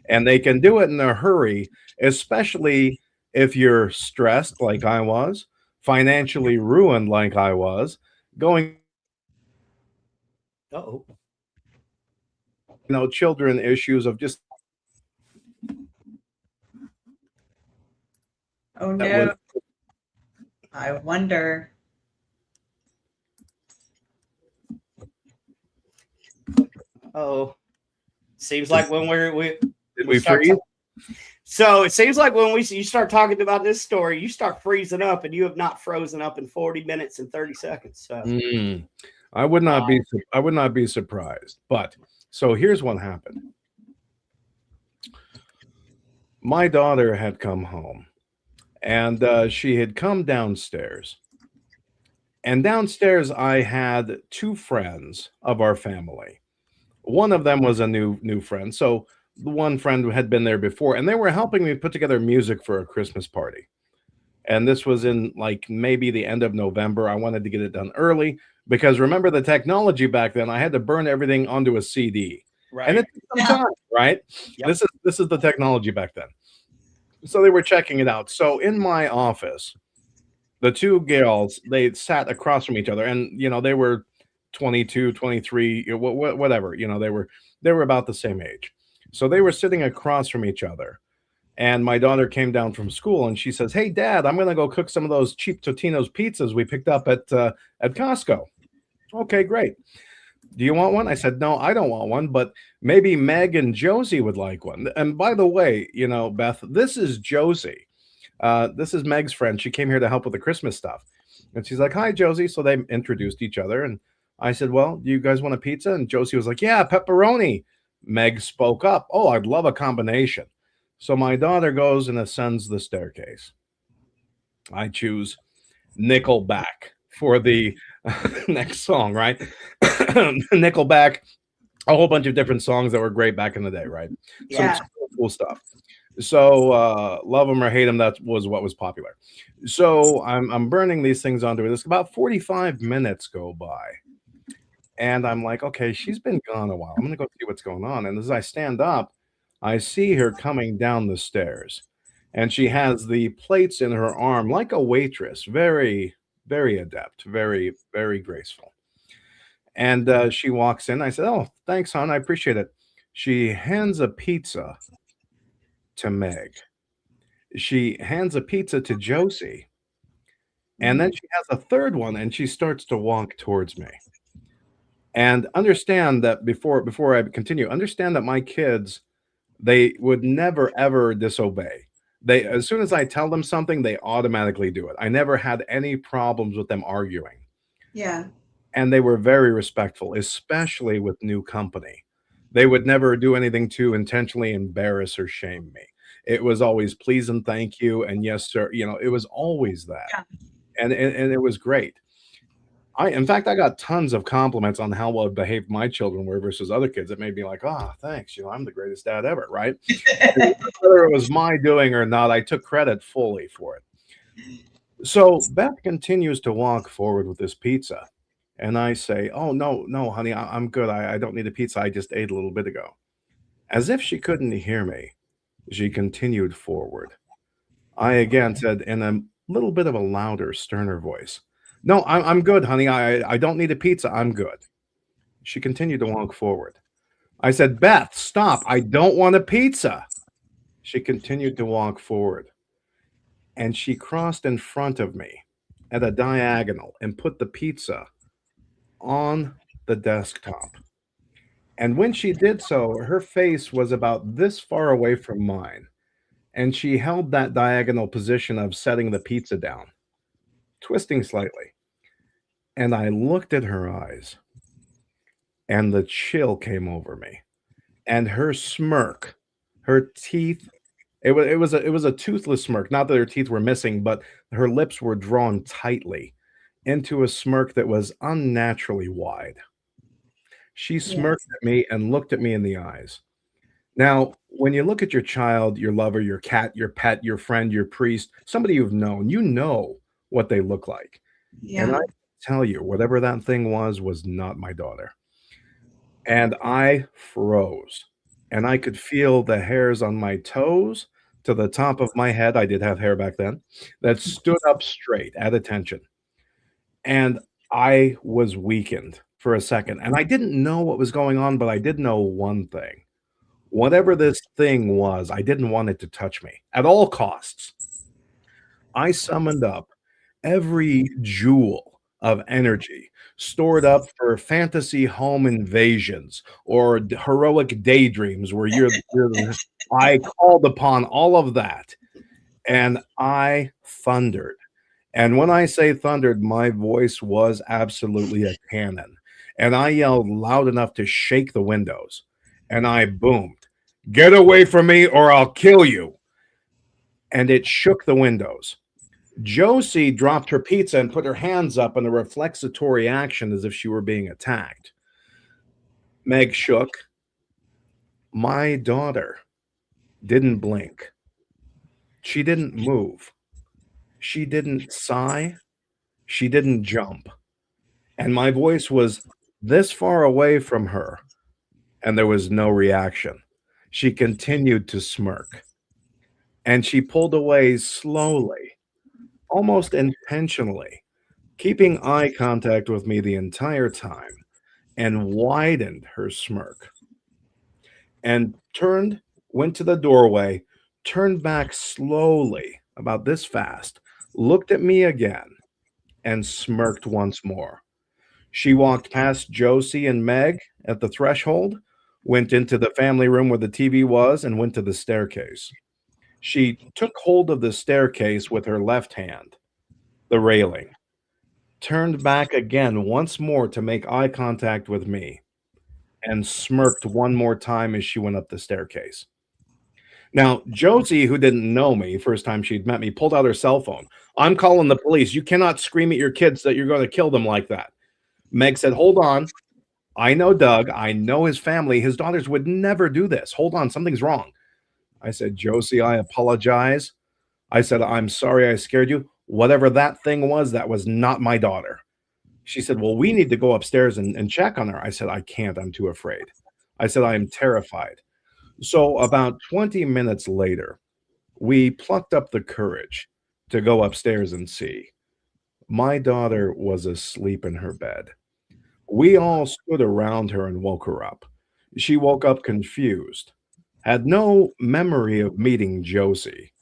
and they can do it in a hurry, especially if you're stressed like I was, financially ruined like I was, going, children issues of just, Oh no. I wonder. Oh, seems like when we freeze? So it seems like when you start talking about this story, you start freezing up, and you have not frozen up in 40 minutes and 30 seconds. So I would not be surprised. But so here's what happened. My daughter had come home, and she had come downstairs. And downstairs, I had two friends of our family. One of them was a new friend. So the one friend had been there before, and they were helping me put together music for a Christmas party. And this was in like maybe the end of November. I wanted to get it done early because remember the technology back then, I had to burn everything onto a CD. right. And it took some time, right? Yep. This is the technology back then. So they were checking it out. So in my office, the two girls, they sat across from each other, and they were 22, 23, whatever. They were about the same age. So they were sitting across from each other. And my daughter came down from school and she says, "Hey Dad, I'm gonna go cook some of those cheap Totino's pizzas we picked up at Costco." Okay, great. Do you want one? I said, "No, I don't want one, but maybe Meg and Josie would like one." And by the way, Beth, this is Josie. This is Meg's friend. She came here to help with the Christmas stuff. And she's like, "Hi, Josie." So they introduced each other. And I said, "Well, do you guys want a pizza?" And Josie was like, "Yeah, pepperoni." Meg spoke up. "Oh, I'd love a combination." So my daughter goes and ascends the staircase. I choose Nickelback for the next song, right? Nickelback, a whole bunch of different songs that were great back in the day, right? Yeah. Some cool stuff. So love them or hate them, that was what was popular. So I'm burning these things onto it. It's about 45 minutes go by. And I'm like, okay, she's been gone a while. I'm gonna go see what's going on. And as I stand up, I see her coming down the stairs. And she has the plates in her arm like a waitress, very, very adept, very, very graceful. And she walks in. I said, "Oh, thanks, hon. I appreciate it." She hands a pizza to Meg. She hands a pizza to Josie. And then she has a third one and she starts to walk towards me. And understand that before I continue, understand that my kids, they would never ever disobey. They as soon as I tell them something, they automatically do it. I never had any problems with them arguing. Yeah. And they were very respectful, especially with new company. They would never do anything to intentionally embarrass or shame me. It was always please and thank you and yes, sir. It was always that. Yeah. And it was great. In fact, I got tons of compliments on how well behaved my children were versus other kids. It made me like, thanks. I'm the greatest dad ever, right? Whether it was my doing or not, I took credit fully for it. So Beth continues to walk forward with this pizza. And I say, "Oh, no, no, honey, I'm good. I don't need a pizza. I just ate a little bit ago." As if she couldn't hear me, she continued forward. I again said in a little bit of a louder, sterner voice, "No, I'm good, honey. I don't need a pizza. I'm good." She continued to walk forward. I said, "Beth, stop. I don't want a pizza." She continued to walk forward. And she crossed in front of me at a diagonal and put the pizza on the desktop. And when she did so, her face was about this far away from mine. And she held that diagonal position of setting the pizza down, twisting slightly. And I looked at her eyes, and the chill came over me. And her smirk, her teeth, it was a toothless smirk. Not that her teeth were missing, but her lips were drawn tightly into a smirk that was unnaturally wide. She smirked at me and looked at me in the eyes. Now, when you look at your child, your lover, your cat, your pet, your friend, your priest, somebody you've known, you know what they look like. And Yeah. I tell you, whatever that thing was not my daughter. And I froze. And I could feel the hairs on my toes to the top of my head. I did have hair back then that stood up straight at attention. And I was weakened for a second. And I didn't know what was going on, but I did know one thing. Whatever this thing was, I didn't want it to touch me at all costs. I summoned up every jewel of energy, stored up for fantasy home invasions or heroic daydreams where I called upon all of that and I thundered. And when I say thundered, my voice was absolutely a cannon. And I yelled loud enough to shake the windows. And I boomed, "Get away from me or I'll kill you." And it shook the windows. Josie dropped her pizza and put her hands up in a reflexatory action as if she were being attacked. Meg shook. My daughter didn't blink. She didn't move. She didn't sigh. She didn't jump. And my voice was this far away from her, and there was no reaction. She continued to smirk. And she pulled away slowly, almost intentionally, keeping eye contact with me the entire time, and widened her smirk. And went to the doorway, turned back slowly, about this fast, looked at me again, and smirked once more. She walked past Josie and Meg at the threshold, went into the family room where the TV was, and went to the staircase. She took hold of the staircase with her left hand, the railing, turned back again once more to make eye contact with me, and smirked one more time as she went up the staircase. Now, Josie, who didn't know me, first time she'd met me, pulled out her cell phone. "I'm calling the police. You cannot scream at your kids that you're going to kill them like that." Meg said, "Hold on. I know Doug. I know his family. His daughters would never do this. Hold on. Something's wrong." I said, "Josie, I apologize." I said, "I'm sorry I scared you. Whatever that thing was, that was not my daughter." She said, "Well, we need to go upstairs and check on her." I said, "I can't. I'm too afraid." I said, "I am terrified." So about 20 minutes later, we plucked up the courage to go upstairs and see. My daughter was asleep in her bed. We all stood around her and woke her up. She woke up confused, had no memory of meeting Josie,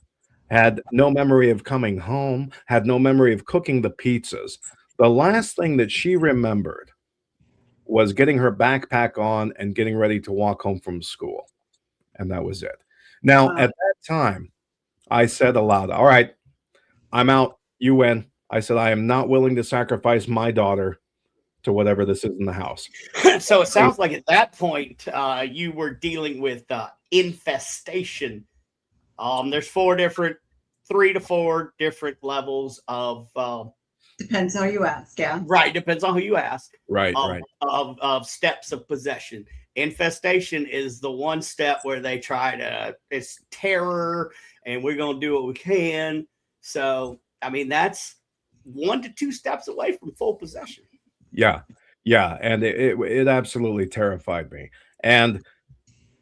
had no memory of coming home, had no memory of cooking the pizzas. The last thing that she remembered was getting her backpack on and getting ready to walk home from school. And that was it. Now, Wow. at that time, I said aloud, "All right, I'm out. You win." I said, "I am not willing to sacrifice my daughter to whatever this is in the house." So it sounds like at that point, you were dealing with infestation. There's 3 to 4 different levels of. Depends how you ask, yeah. Right, depends on who you ask. Right, of, right. of steps of possession. Infestation is the one step where they try to, it's terror and we're going to do what we can. So, I mean, that's 1 to 2 steps away from full possession. Yeah. Yeah. And it absolutely terrified me. And,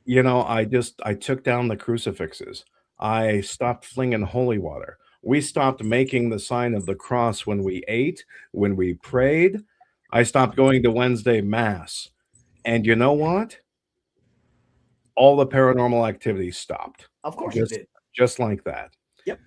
I took down the crucifixes. I stopped flinging holy water. We stopped making the sign of the cross when we ate, when we prayed. I stopped going to Wednesday Mass. And you know what? All the paranormal activity stopped. Of course it did. Just like that. Yep.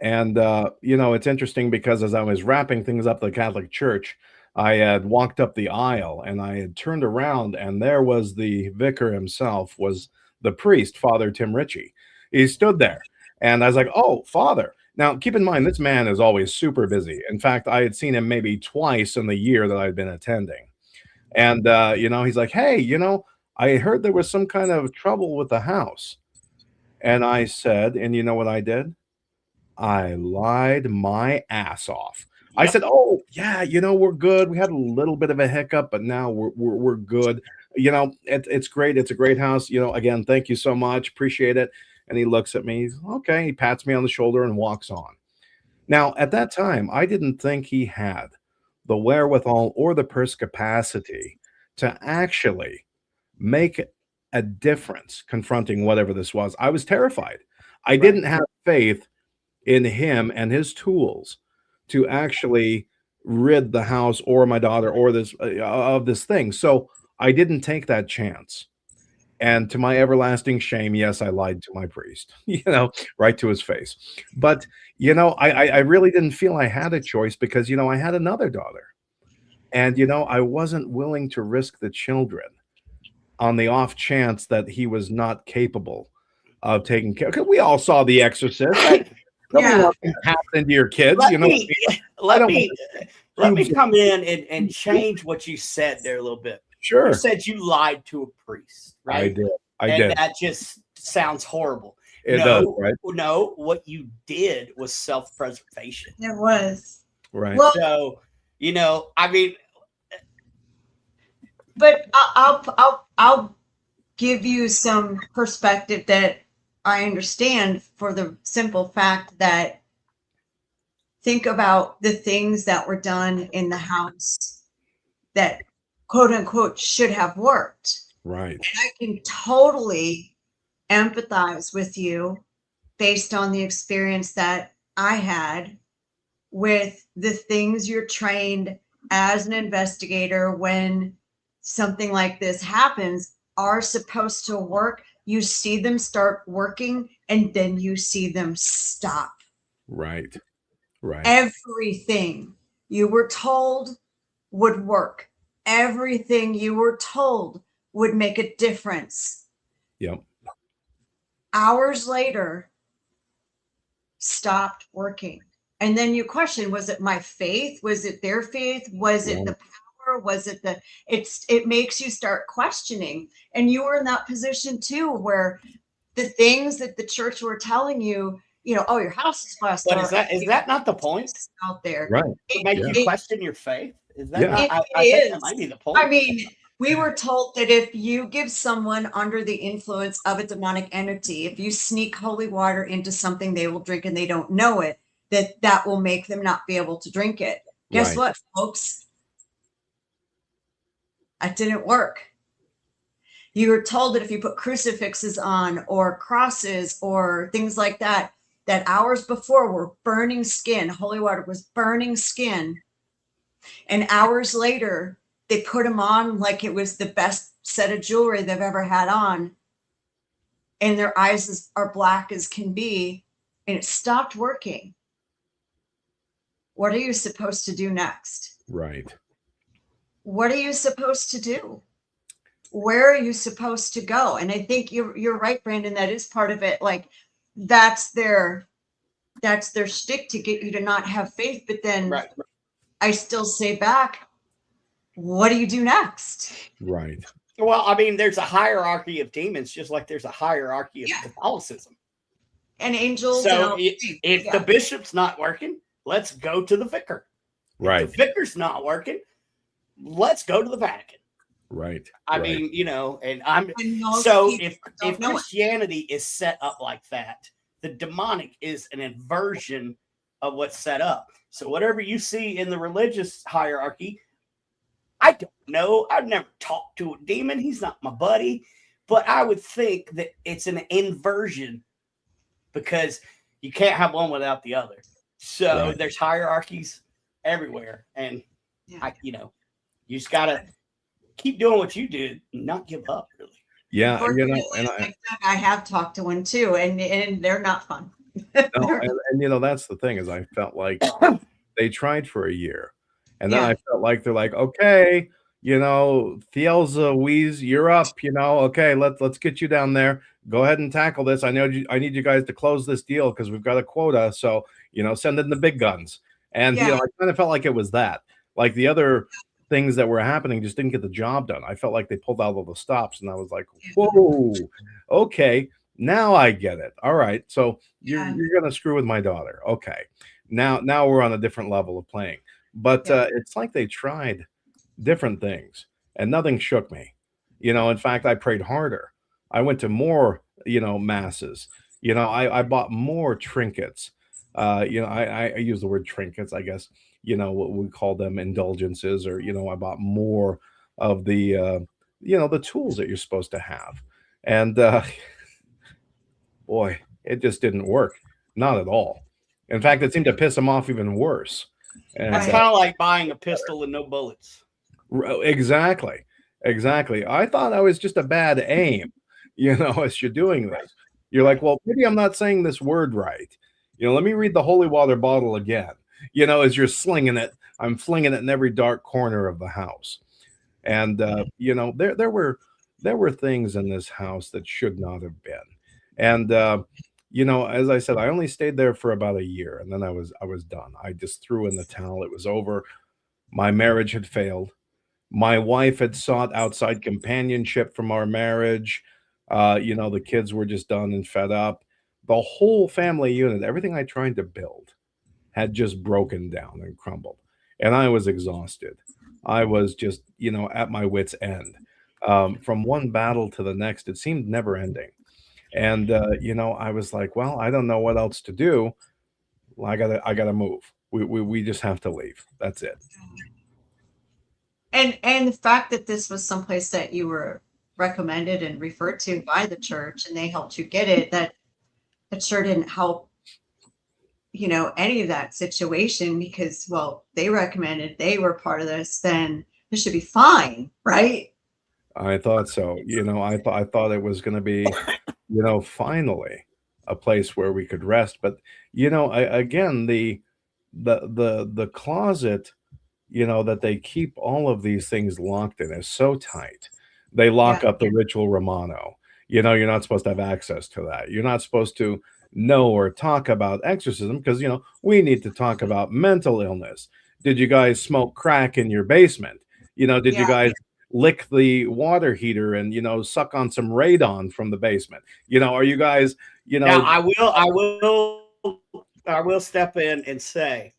And, it's interesting because as I was wrapping things up at the Catholic Church, I had walked up the aisle and I had turned around and there was the vicar himself, was the priest, Father Tim Ritchie. He stood there and I was like, "Oh, Father." Now, keep in mind, this man is always super busy. In fact, I had seen him maybe twice in the year that I'd been attending. And, he's like, "Hey, I heard there was some kind of trouble with the house." And I said, and you know what I did? I lied my ass off. I Yep. said, "Oh, yeah, we're good. We had a little bit of a hiccup, but now we're good. It's great. It's a great house. Again, thank you so much. Appreciate it." And he looks at me. He's, "Okay." He pats me on the shoulder and walks on. Now, at that time, I didn't think he had the wherewithal or the perspicacity to actually make a difference confronting whatever this was. I was terrified. I Right. didn't have faith in him and his tools to actually rid the house or my daughter or this of this thing. So I didn't take that chance. And to my everlasting shame, yes, I lied to my priest, right to his face. But I really didn't feel I had a choice because I had another daughter. And, I wasn't willing to risk the children on the off chance that he was not capable of taking care. Because we all saw The Exorcist. Right? Nobody wants to happen to your kids. Let me come in and change what you said there a little bit. Sure. You said you lied to a priest, right? I did. That just sounds horrible. It does, right? No, what you did was self-preservation. It was. Right. Well, so, I mean, but I'll give you some perspective that I understand, for the simple fact that think about the things that were done in the house that quote unquote should have worked. Right. And I can totally empathize with you based on the experience that I had with the things you're trained as an investigator when something like this happens are supposed to work. You see them start working and then you see them stop. Right. Right. Everything you were told would work. Everything you were told would make a difference. Yep. Hours later, stopped working. And then you question, was it my faith? Was it their faith? Was it the power? Was it it makes you start questioning. And you were in that position too, where the things that the church were telling you, oh, your house is blessed. But is that not the point out there? Right. To make you question your faith? Is that Yeah. I think that might be the point. I mean, we were told that if you give someone under the influence of a demonic entity, if you sneak holy water into something they will drink and they don't know it, that will make them not be able to drink it. Guess what, folks? That didn't work. You were told that if you put crucifixes on or crosses or things like that, that hours before were burning skin. Holy water was burning skin. And hours later, they put them on like it was the best set of jewelry they've ever had on. And their eyes are black as can be. And it stopped working. What are you supposed to do next? Right. What are you supposed to do? Where are you supposed to go? And I think you're right, Brandon. That is part of it. Like that's their shtick to get you to not have faith. But then I still say back, what do you do next? Right. Well, I mean, there's a hierarchy of demons, just like there's a hierarchy of Catholicism and angels. So if the bishop's not working, let's go to the vicar. Right. If the vicar's not working, let's go to the Vatican. Right. I mean, and if Christianity is set up like that, the demonic is an inversion of what's set up. So whatever you see in the religious hierarchy, I don't know. I've never talked to a demon. He's not my buddy. But I would think that it's an inversion because you can't have one without the other. So there's hierarchies everywhere. And, you just got to keep doing what you did and not give up, really. Yeah. And I have talked to one too, and they're not fun. and that's the thing is I felt like they tried for a year. And then I felt like they're like, okay, Thielza Wheeze, you're up, okay, let's get you down there. Go ahead and tackle this. I need you guys to close this deal because we've got a quota. So, send in the big guns. And I kind of felt like it was that. Like the other things that were happening just didn't get the job done. I felt like they pulled out all the stops and I was like, whoa, okay, now I get it. All right. So you're gonna screw with my daughter. Okay. Now we're on a different level of playing. But it's like they tried different things and nothing shook me. In fact, I prayed harder. I went to more, masses. I bought more trinkets. I use the word trinkets, I guess, what we call them indulgences, or, I bought more of the, the tools that you're supposed to have. And boy, it just didn't work. Not at all. In fact, it seemed to piss them off even worse. And it's kind of like buying a pistol with no bullets. Exactly. I thought I was just a bad aim, as you're doing this. You're like, well, maybe I'm not saying this word right. Let me read the holy water bottle again, as you're slinging it I'm flinging it in every dark corner of the house. And there were things in this house that should not have been. And as I said, I only stayed there for about a year, and then I was done. I just threw in the towel. It was over. My marriage had failed. My wife had sought outside companionship from our marriage. The kids were just done and fed up. The whole family unit, everything I tried to build, had just broken down and crumbled. And I was exhausted. I was just, at my wits' end. From one battle to the next, it seemed never ending. And I was like, well, I don't know what else to do. Well, I gotta move. We just have to leave. That's it. And the fact that this was someplace that you were recommended and referred to by the church and they helped you get it, that sure didn't help, any of that situation, because, well, they recommended, they were part of this, then this should be fine, right? I thought so. I thought it was going to be, finally a place where we could rest. But again, the closet, that they keep all of these things locked in is so tight. They Yeah. lock up the ritual Romano. You're not supposed to have access to that. You're not supposed to know or talk about exorcism because we need to talk about mental illness. Did you guys smoke crack in your basement? Did you Yeah. guys lick the water heater and suck on some radon from the basement? Are you guys Now I will step in and say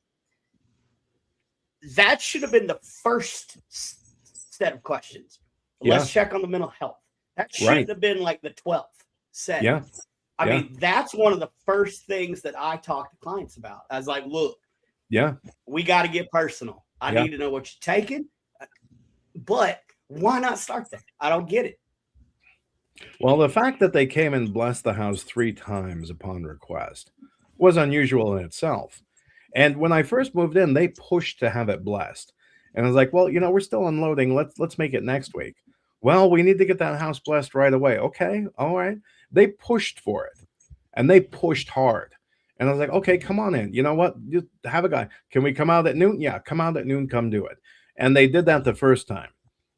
that should have been the first set of questions. Let's check on the mental health. That shouldn't Right. have been like the 12th set. Yeah. I Yeah. mean, that's one of the first things that I talk to clients about. I was like, look, Yeah. we got to get personal. I Yeah. need to know what you're taking. But why not start there? I don't get it. Well, the fact that they came and blessed the house 3 times upon request was unusual in itself. And when I first moved in, they pushed to have it blessed. And I was like, well, we're still unloading. Let's make it next week. Well, we need to get that house blessed right away. Okay, all right. They pushed for it, and they pushed hard. And I was like, okay, come on in. You know what? Just have a guy. Can we come out at noon? Yeah, come out at noon. Come do it. And they did that the first time.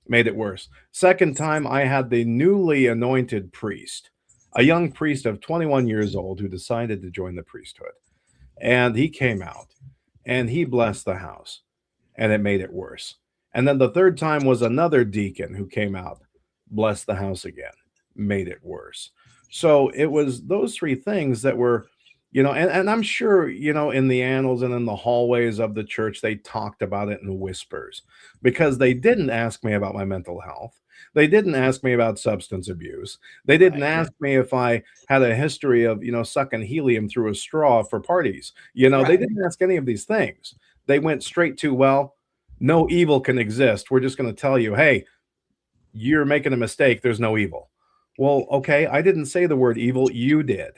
Made it worse. Second time, I had the newly anointed priest, a young priest of 21 years old who decided to join the priesthood. And he came out and he blessed the house, and it made it worse. And then the third time was another deacon who came out, blessed the house again, made it worse. So it was those 3 things that were, and I'm sure, in the annals and in the hallways of the church, they talked about it in whispers because they didn't ask me about my mental health. They didn't ask me about substance abuse. They didn't Right. ask me if I had a history of, sucking helium through a straw for parties. They Right. didn't ask any of these things. They went straight to, well, no evil can exist. We're just going to tell you, hey, you're making a mistake. There's no evil. Well, okay, I didn't say the word evil. You did.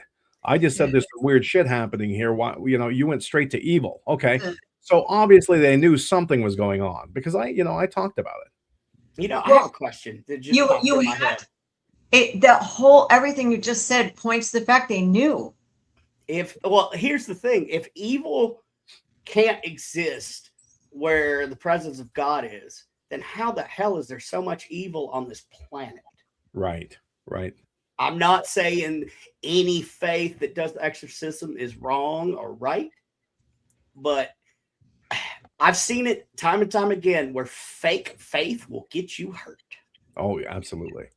I just said there's some weird shit happening here. Why, you went straight to evil. Okay. So obviously they knew something was going on because I talked about it. I have a question that just popped You in my had head. everything you just said points to the fact they knew. Here's the thing. If evil can't exist where the presence of God is, then how the hell is there so much evil on this planet? Right. I'm not saying any faith that does the exorcism is wrong or right, but I've seen it time and time again where fake faith will get you hurt. Oh, absolutely.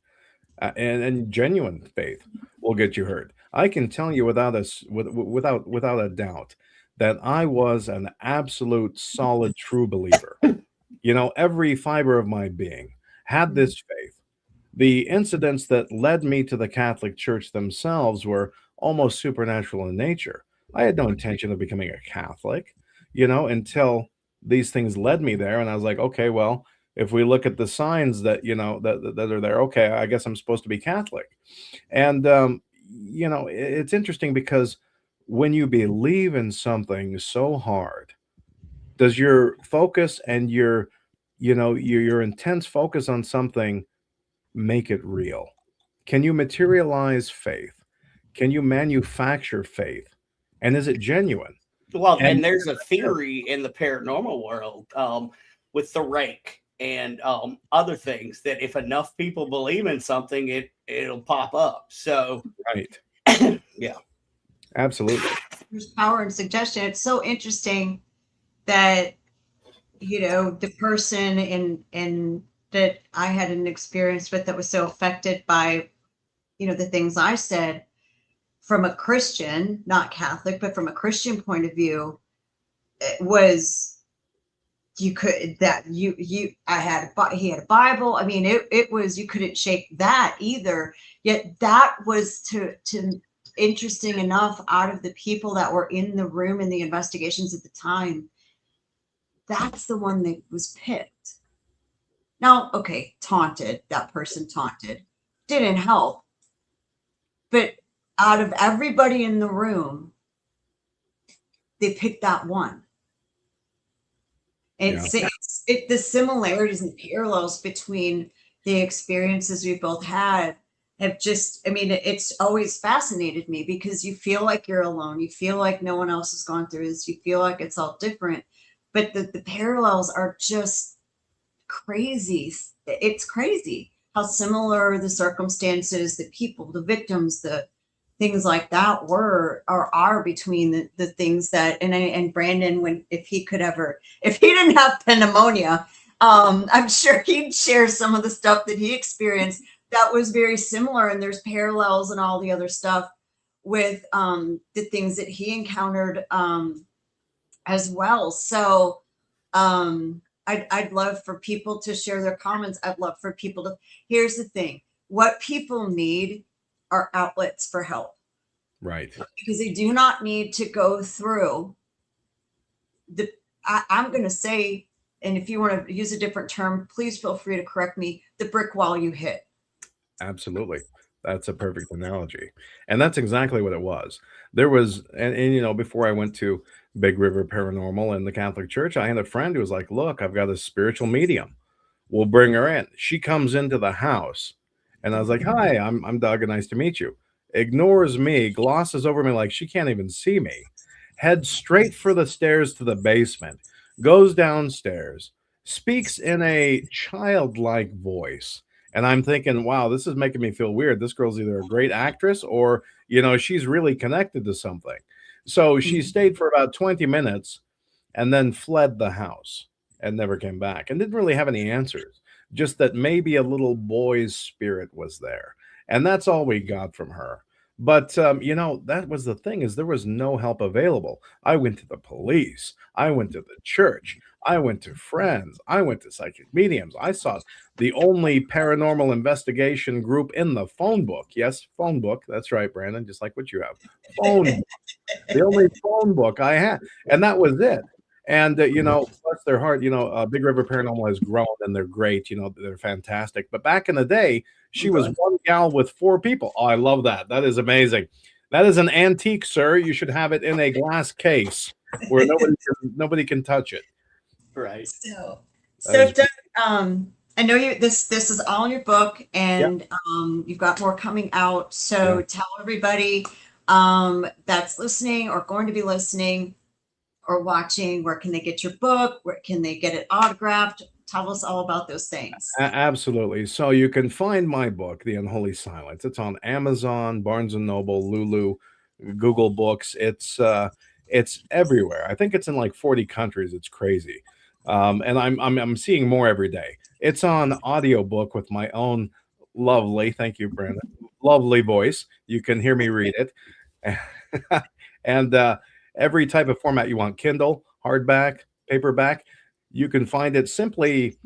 And genuine faith will get you hurt. I can tell you without a doubt that I was an absolute solid true believer. Every fiber of my being had this faith. The incidents that led me to the Catholic Church themselves were almost supernatural in nature. I had no intention of becoming a Catholic, until these things led me there. And I was like, okay, well, if we look at the signs that, that are there, okay, I guess I'm supposed to be Catholic. And, it's interesting because when you believe in something so hard, does your focus and your intense focus on something make it real? Can you materialize faith? Can you manufacture faith? And is it genuine? Well, and there's a theory in the paranormal world with the rake and other things that if enough people believe in something, it'll pop up. So, right. Yeah, Absolutely. There's power in suggestion. It's so interesting that, the person in that I had an experience with that was so affected by, the things I said from a Christian, not Catholic, but from a Christian point of view, it was he had a Bible. I mean, it was, you couldn't shake that either. Yet that was to interesting enough, out of the people that were in the room in the investigations at the time, that's the one that was picked. Now, okay, that person taunted, didn't help. But out of everybody in the room, they picked that one. And the similarities and parallels between the experiences we both had have just, it's always fascinated me, because you feel like you're alone. You feel like no one else has gone through this. You feel like it's all different. But the parallels are just crazy. It's crazy how similar the circumstances, the people, the victims, the things like that are between the things that, and Brandon, if he didn't have pneumonia, I'm sure he'd share some of the stuff that he experienced that was very similar, and there's parallels and all the other stuff with the things that he encountered as well. So I'd love for people to share their comments. I'd love for people to, here's the thing, what people need are outlets for help. Right. Because they do not need to go through I'm going to say, and if you want to use a different term, please feel free to correct me, the brick wall you hit. Absolutely. That's a perfect analogy. And that's exactly what it was. There was, and before I went to Big River Paranormal and the Catholic Church, I had a friend who was like, look, I've got a spiritual medium. We'll bring her in. She comes into the house and I was like, hi, I'm Doug, and nice to meet you. Ignores me, glosses over me like she can't even see me, heads straight for the stairs to the basement, goes downstairs, speaks in a childlike voice. And I'm thinking, wow, this is making me feel weird. This girl's either a great actress or, she's really connected to something. So she stayed for about 20 minutes and then fled the house and never came back and didn't really have any answers, just that maybe a little boy's spirit was there. And that's all we got from her. But, that was the thing, is there was no help available. I went to the police. I went to the church. I went to friends. I went to psychic mediums. I saw the only paranormal investigation group in the phone book. Yes, phone book. That's right, Brandon, just like what you have. Phone book. The only phone book I had. And that was it. And, bless their heart, Big River Paranormal has grown and they're great. They're fantastic. But back in the day, she was one gal with 4 people. Oh, I love that. That is amazing. That is an antique, sir. You should have it in a glass case where nobody can touch it. Right. So Doug, I know this is all in your book, and you've got more coming out. So tell everybody that's listening or going to be listening or watching, where can they get your book? Where can they get it autographed? Tell us all about those things. Absolutely. So you can find my book, The Unholy Silence. It's on Amazon, Barnes & Noble, Lulu, Google Books. It's everywhere. I think it's in like 40 countries. It's crazy. And I'm seeing more every day. It's on audiobook with my own lovely, thank you, Brandon, lovely voice. You can hear me read it. And every type of format you want, Kindle, hardback, paperback, you can find it. Simply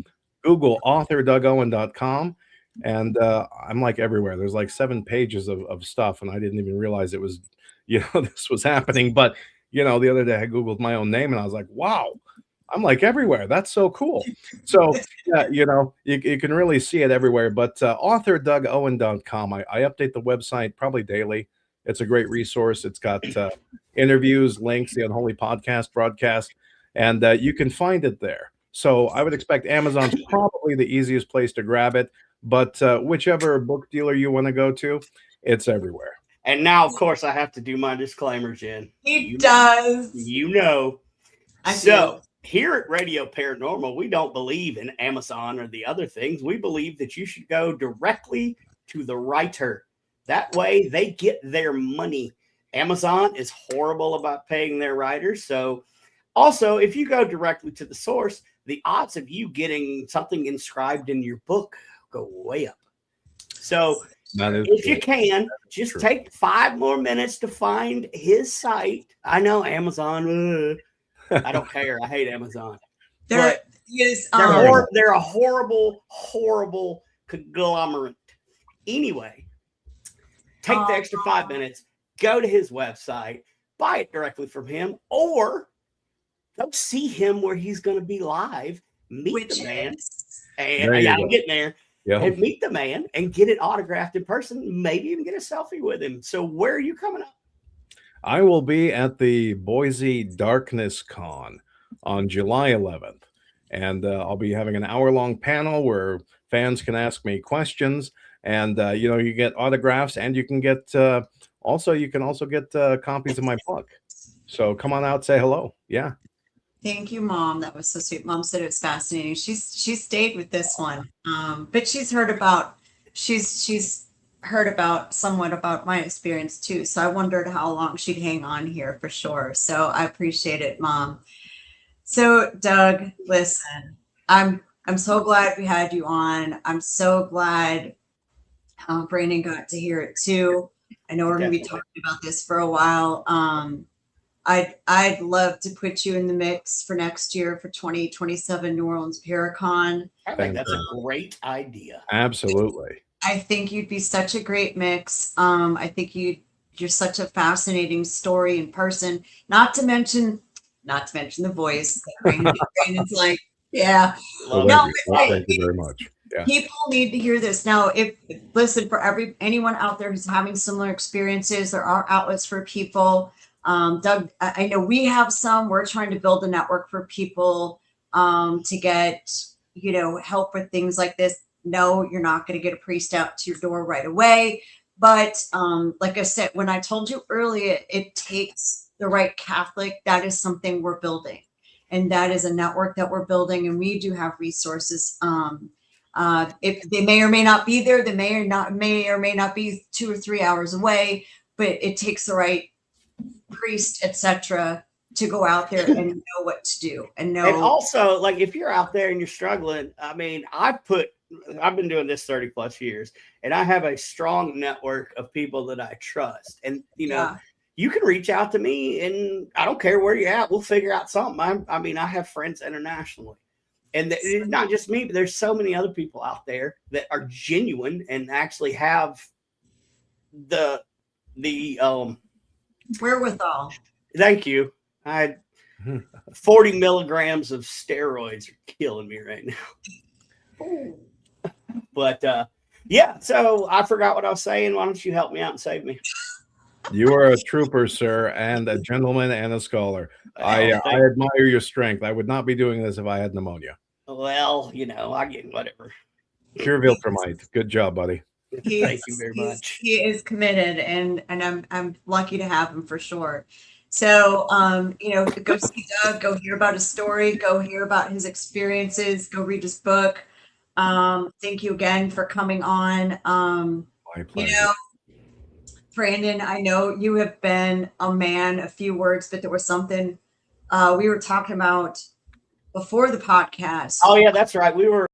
Google authordougowen.com. And I'm like everywhere. There's like 7 pages of stuff, and I didn't even realize it was, this was happening. But, the other day I Googled my own name and I was like, wow, I'm like everywhere. That's so cool. So, you can really see it everywhere. But authordougowen.com, I update the website probably daily. It's a great resource. It's got interviews, links, the Unholy podcast broadcast, and you can find it there. So I would expect Amazon's probably the easiest place to grab it, but whichever book dealer you want to go to, it's everywhere. And now, of course, I have to do my disclaimer, Jen. He does. You know. I So here at Radio Paranormal, we don't believe in Amazon or the other things. We believe that you should go directly to the writer. That way they get their money. Amazon is horrible about paying their writers. So also, if you go directly to the source, the odds of you getting something inscribed in your book go way up. So if you can, just take 5 more minutes to find his site. I know Amazon. I don't care. I hate Amazon. There is. They're a horrible, horrible conglomerate. Anyway, take the extra 5 minutes, go to his website, buy it directly from him, or go see him where he's going to be live. Meet the man. And I'm getting there. Yeah. And meet the man and get it autographed in person. Maybe even get a selfie with him. So where are you coming up? I will be at the Boise Darkness Con on July 11th. And I'll be having an hour-long panel where fans can ask me questions. And, you get autographs, and you can get also get copies of my book. So come on out, say hello. Yeah. Thank you, Mom. That was so sweet. Mom said it was fascinating. She stayed with this one, but she's heard about somewhat about my experience too. So I wondered how long she'd hang on here for sure. So I appreciate it, Mom. So Doug, listen, I'm so glad we had you on. I'm so glad Brandon got to hear it too. I know we're going to be talking about this for a while. I'd love to put you in the mix for next year for 2027 New Orleans Paracon. I think that's a great idea. Absolutely. I think you'd be such a great mix. I think you're such a fascinating story in person. Not to mention the voice. Brandon's like, yeah. Thank you very much. Yeah. People need to hear this. Now, listen, for anyone out there who's having similar experiences, there are outlets for people. Doug, I know we have some. We're trying to build a network for people to get, help with things like this. No, you're not going to get a priest out to your door right away. But like I said, when I told you earlier, it takes the right Catholic. That is something we're building. And that is a network that we're building. And we do have resources. If they may or may not be there, they may or may not be 2 or 3 hours away. But it takes the right priest, etc., to go out there and know what to do and also, like, if you're out there and you're struggling, I mean, I've been doing this 30 plus years, and I have a strong network of people that I trust, and you can reach out to me, and I don't care where you're at, we'll figure out something. I mean, I have friends internationally, and it's not just me, but there's so many other people out there that are genuine and actually have the wherewithal. Thank you. 40 milligrams of steroids are killing me right now. But so I forgot what I was saying. Why don't you help me out and save me? You are a trooper, sir, and a gentleman and a scholar. I admire your strength. I would not be doing this if I had pneumonia. Well, I get whatever. Pure Viltrumite. Good job, buddy. Thank you very much. He is committed, and I'm lucky to have him for sure. So, go see Doug, go hear about his story, go hear about his experiences, go read his book. Thank you again for coming on. My pleasure. Brandon, I know you have been a man, a few words, but there was something we were talking about before the podcast. Oh yeah, that's right. We were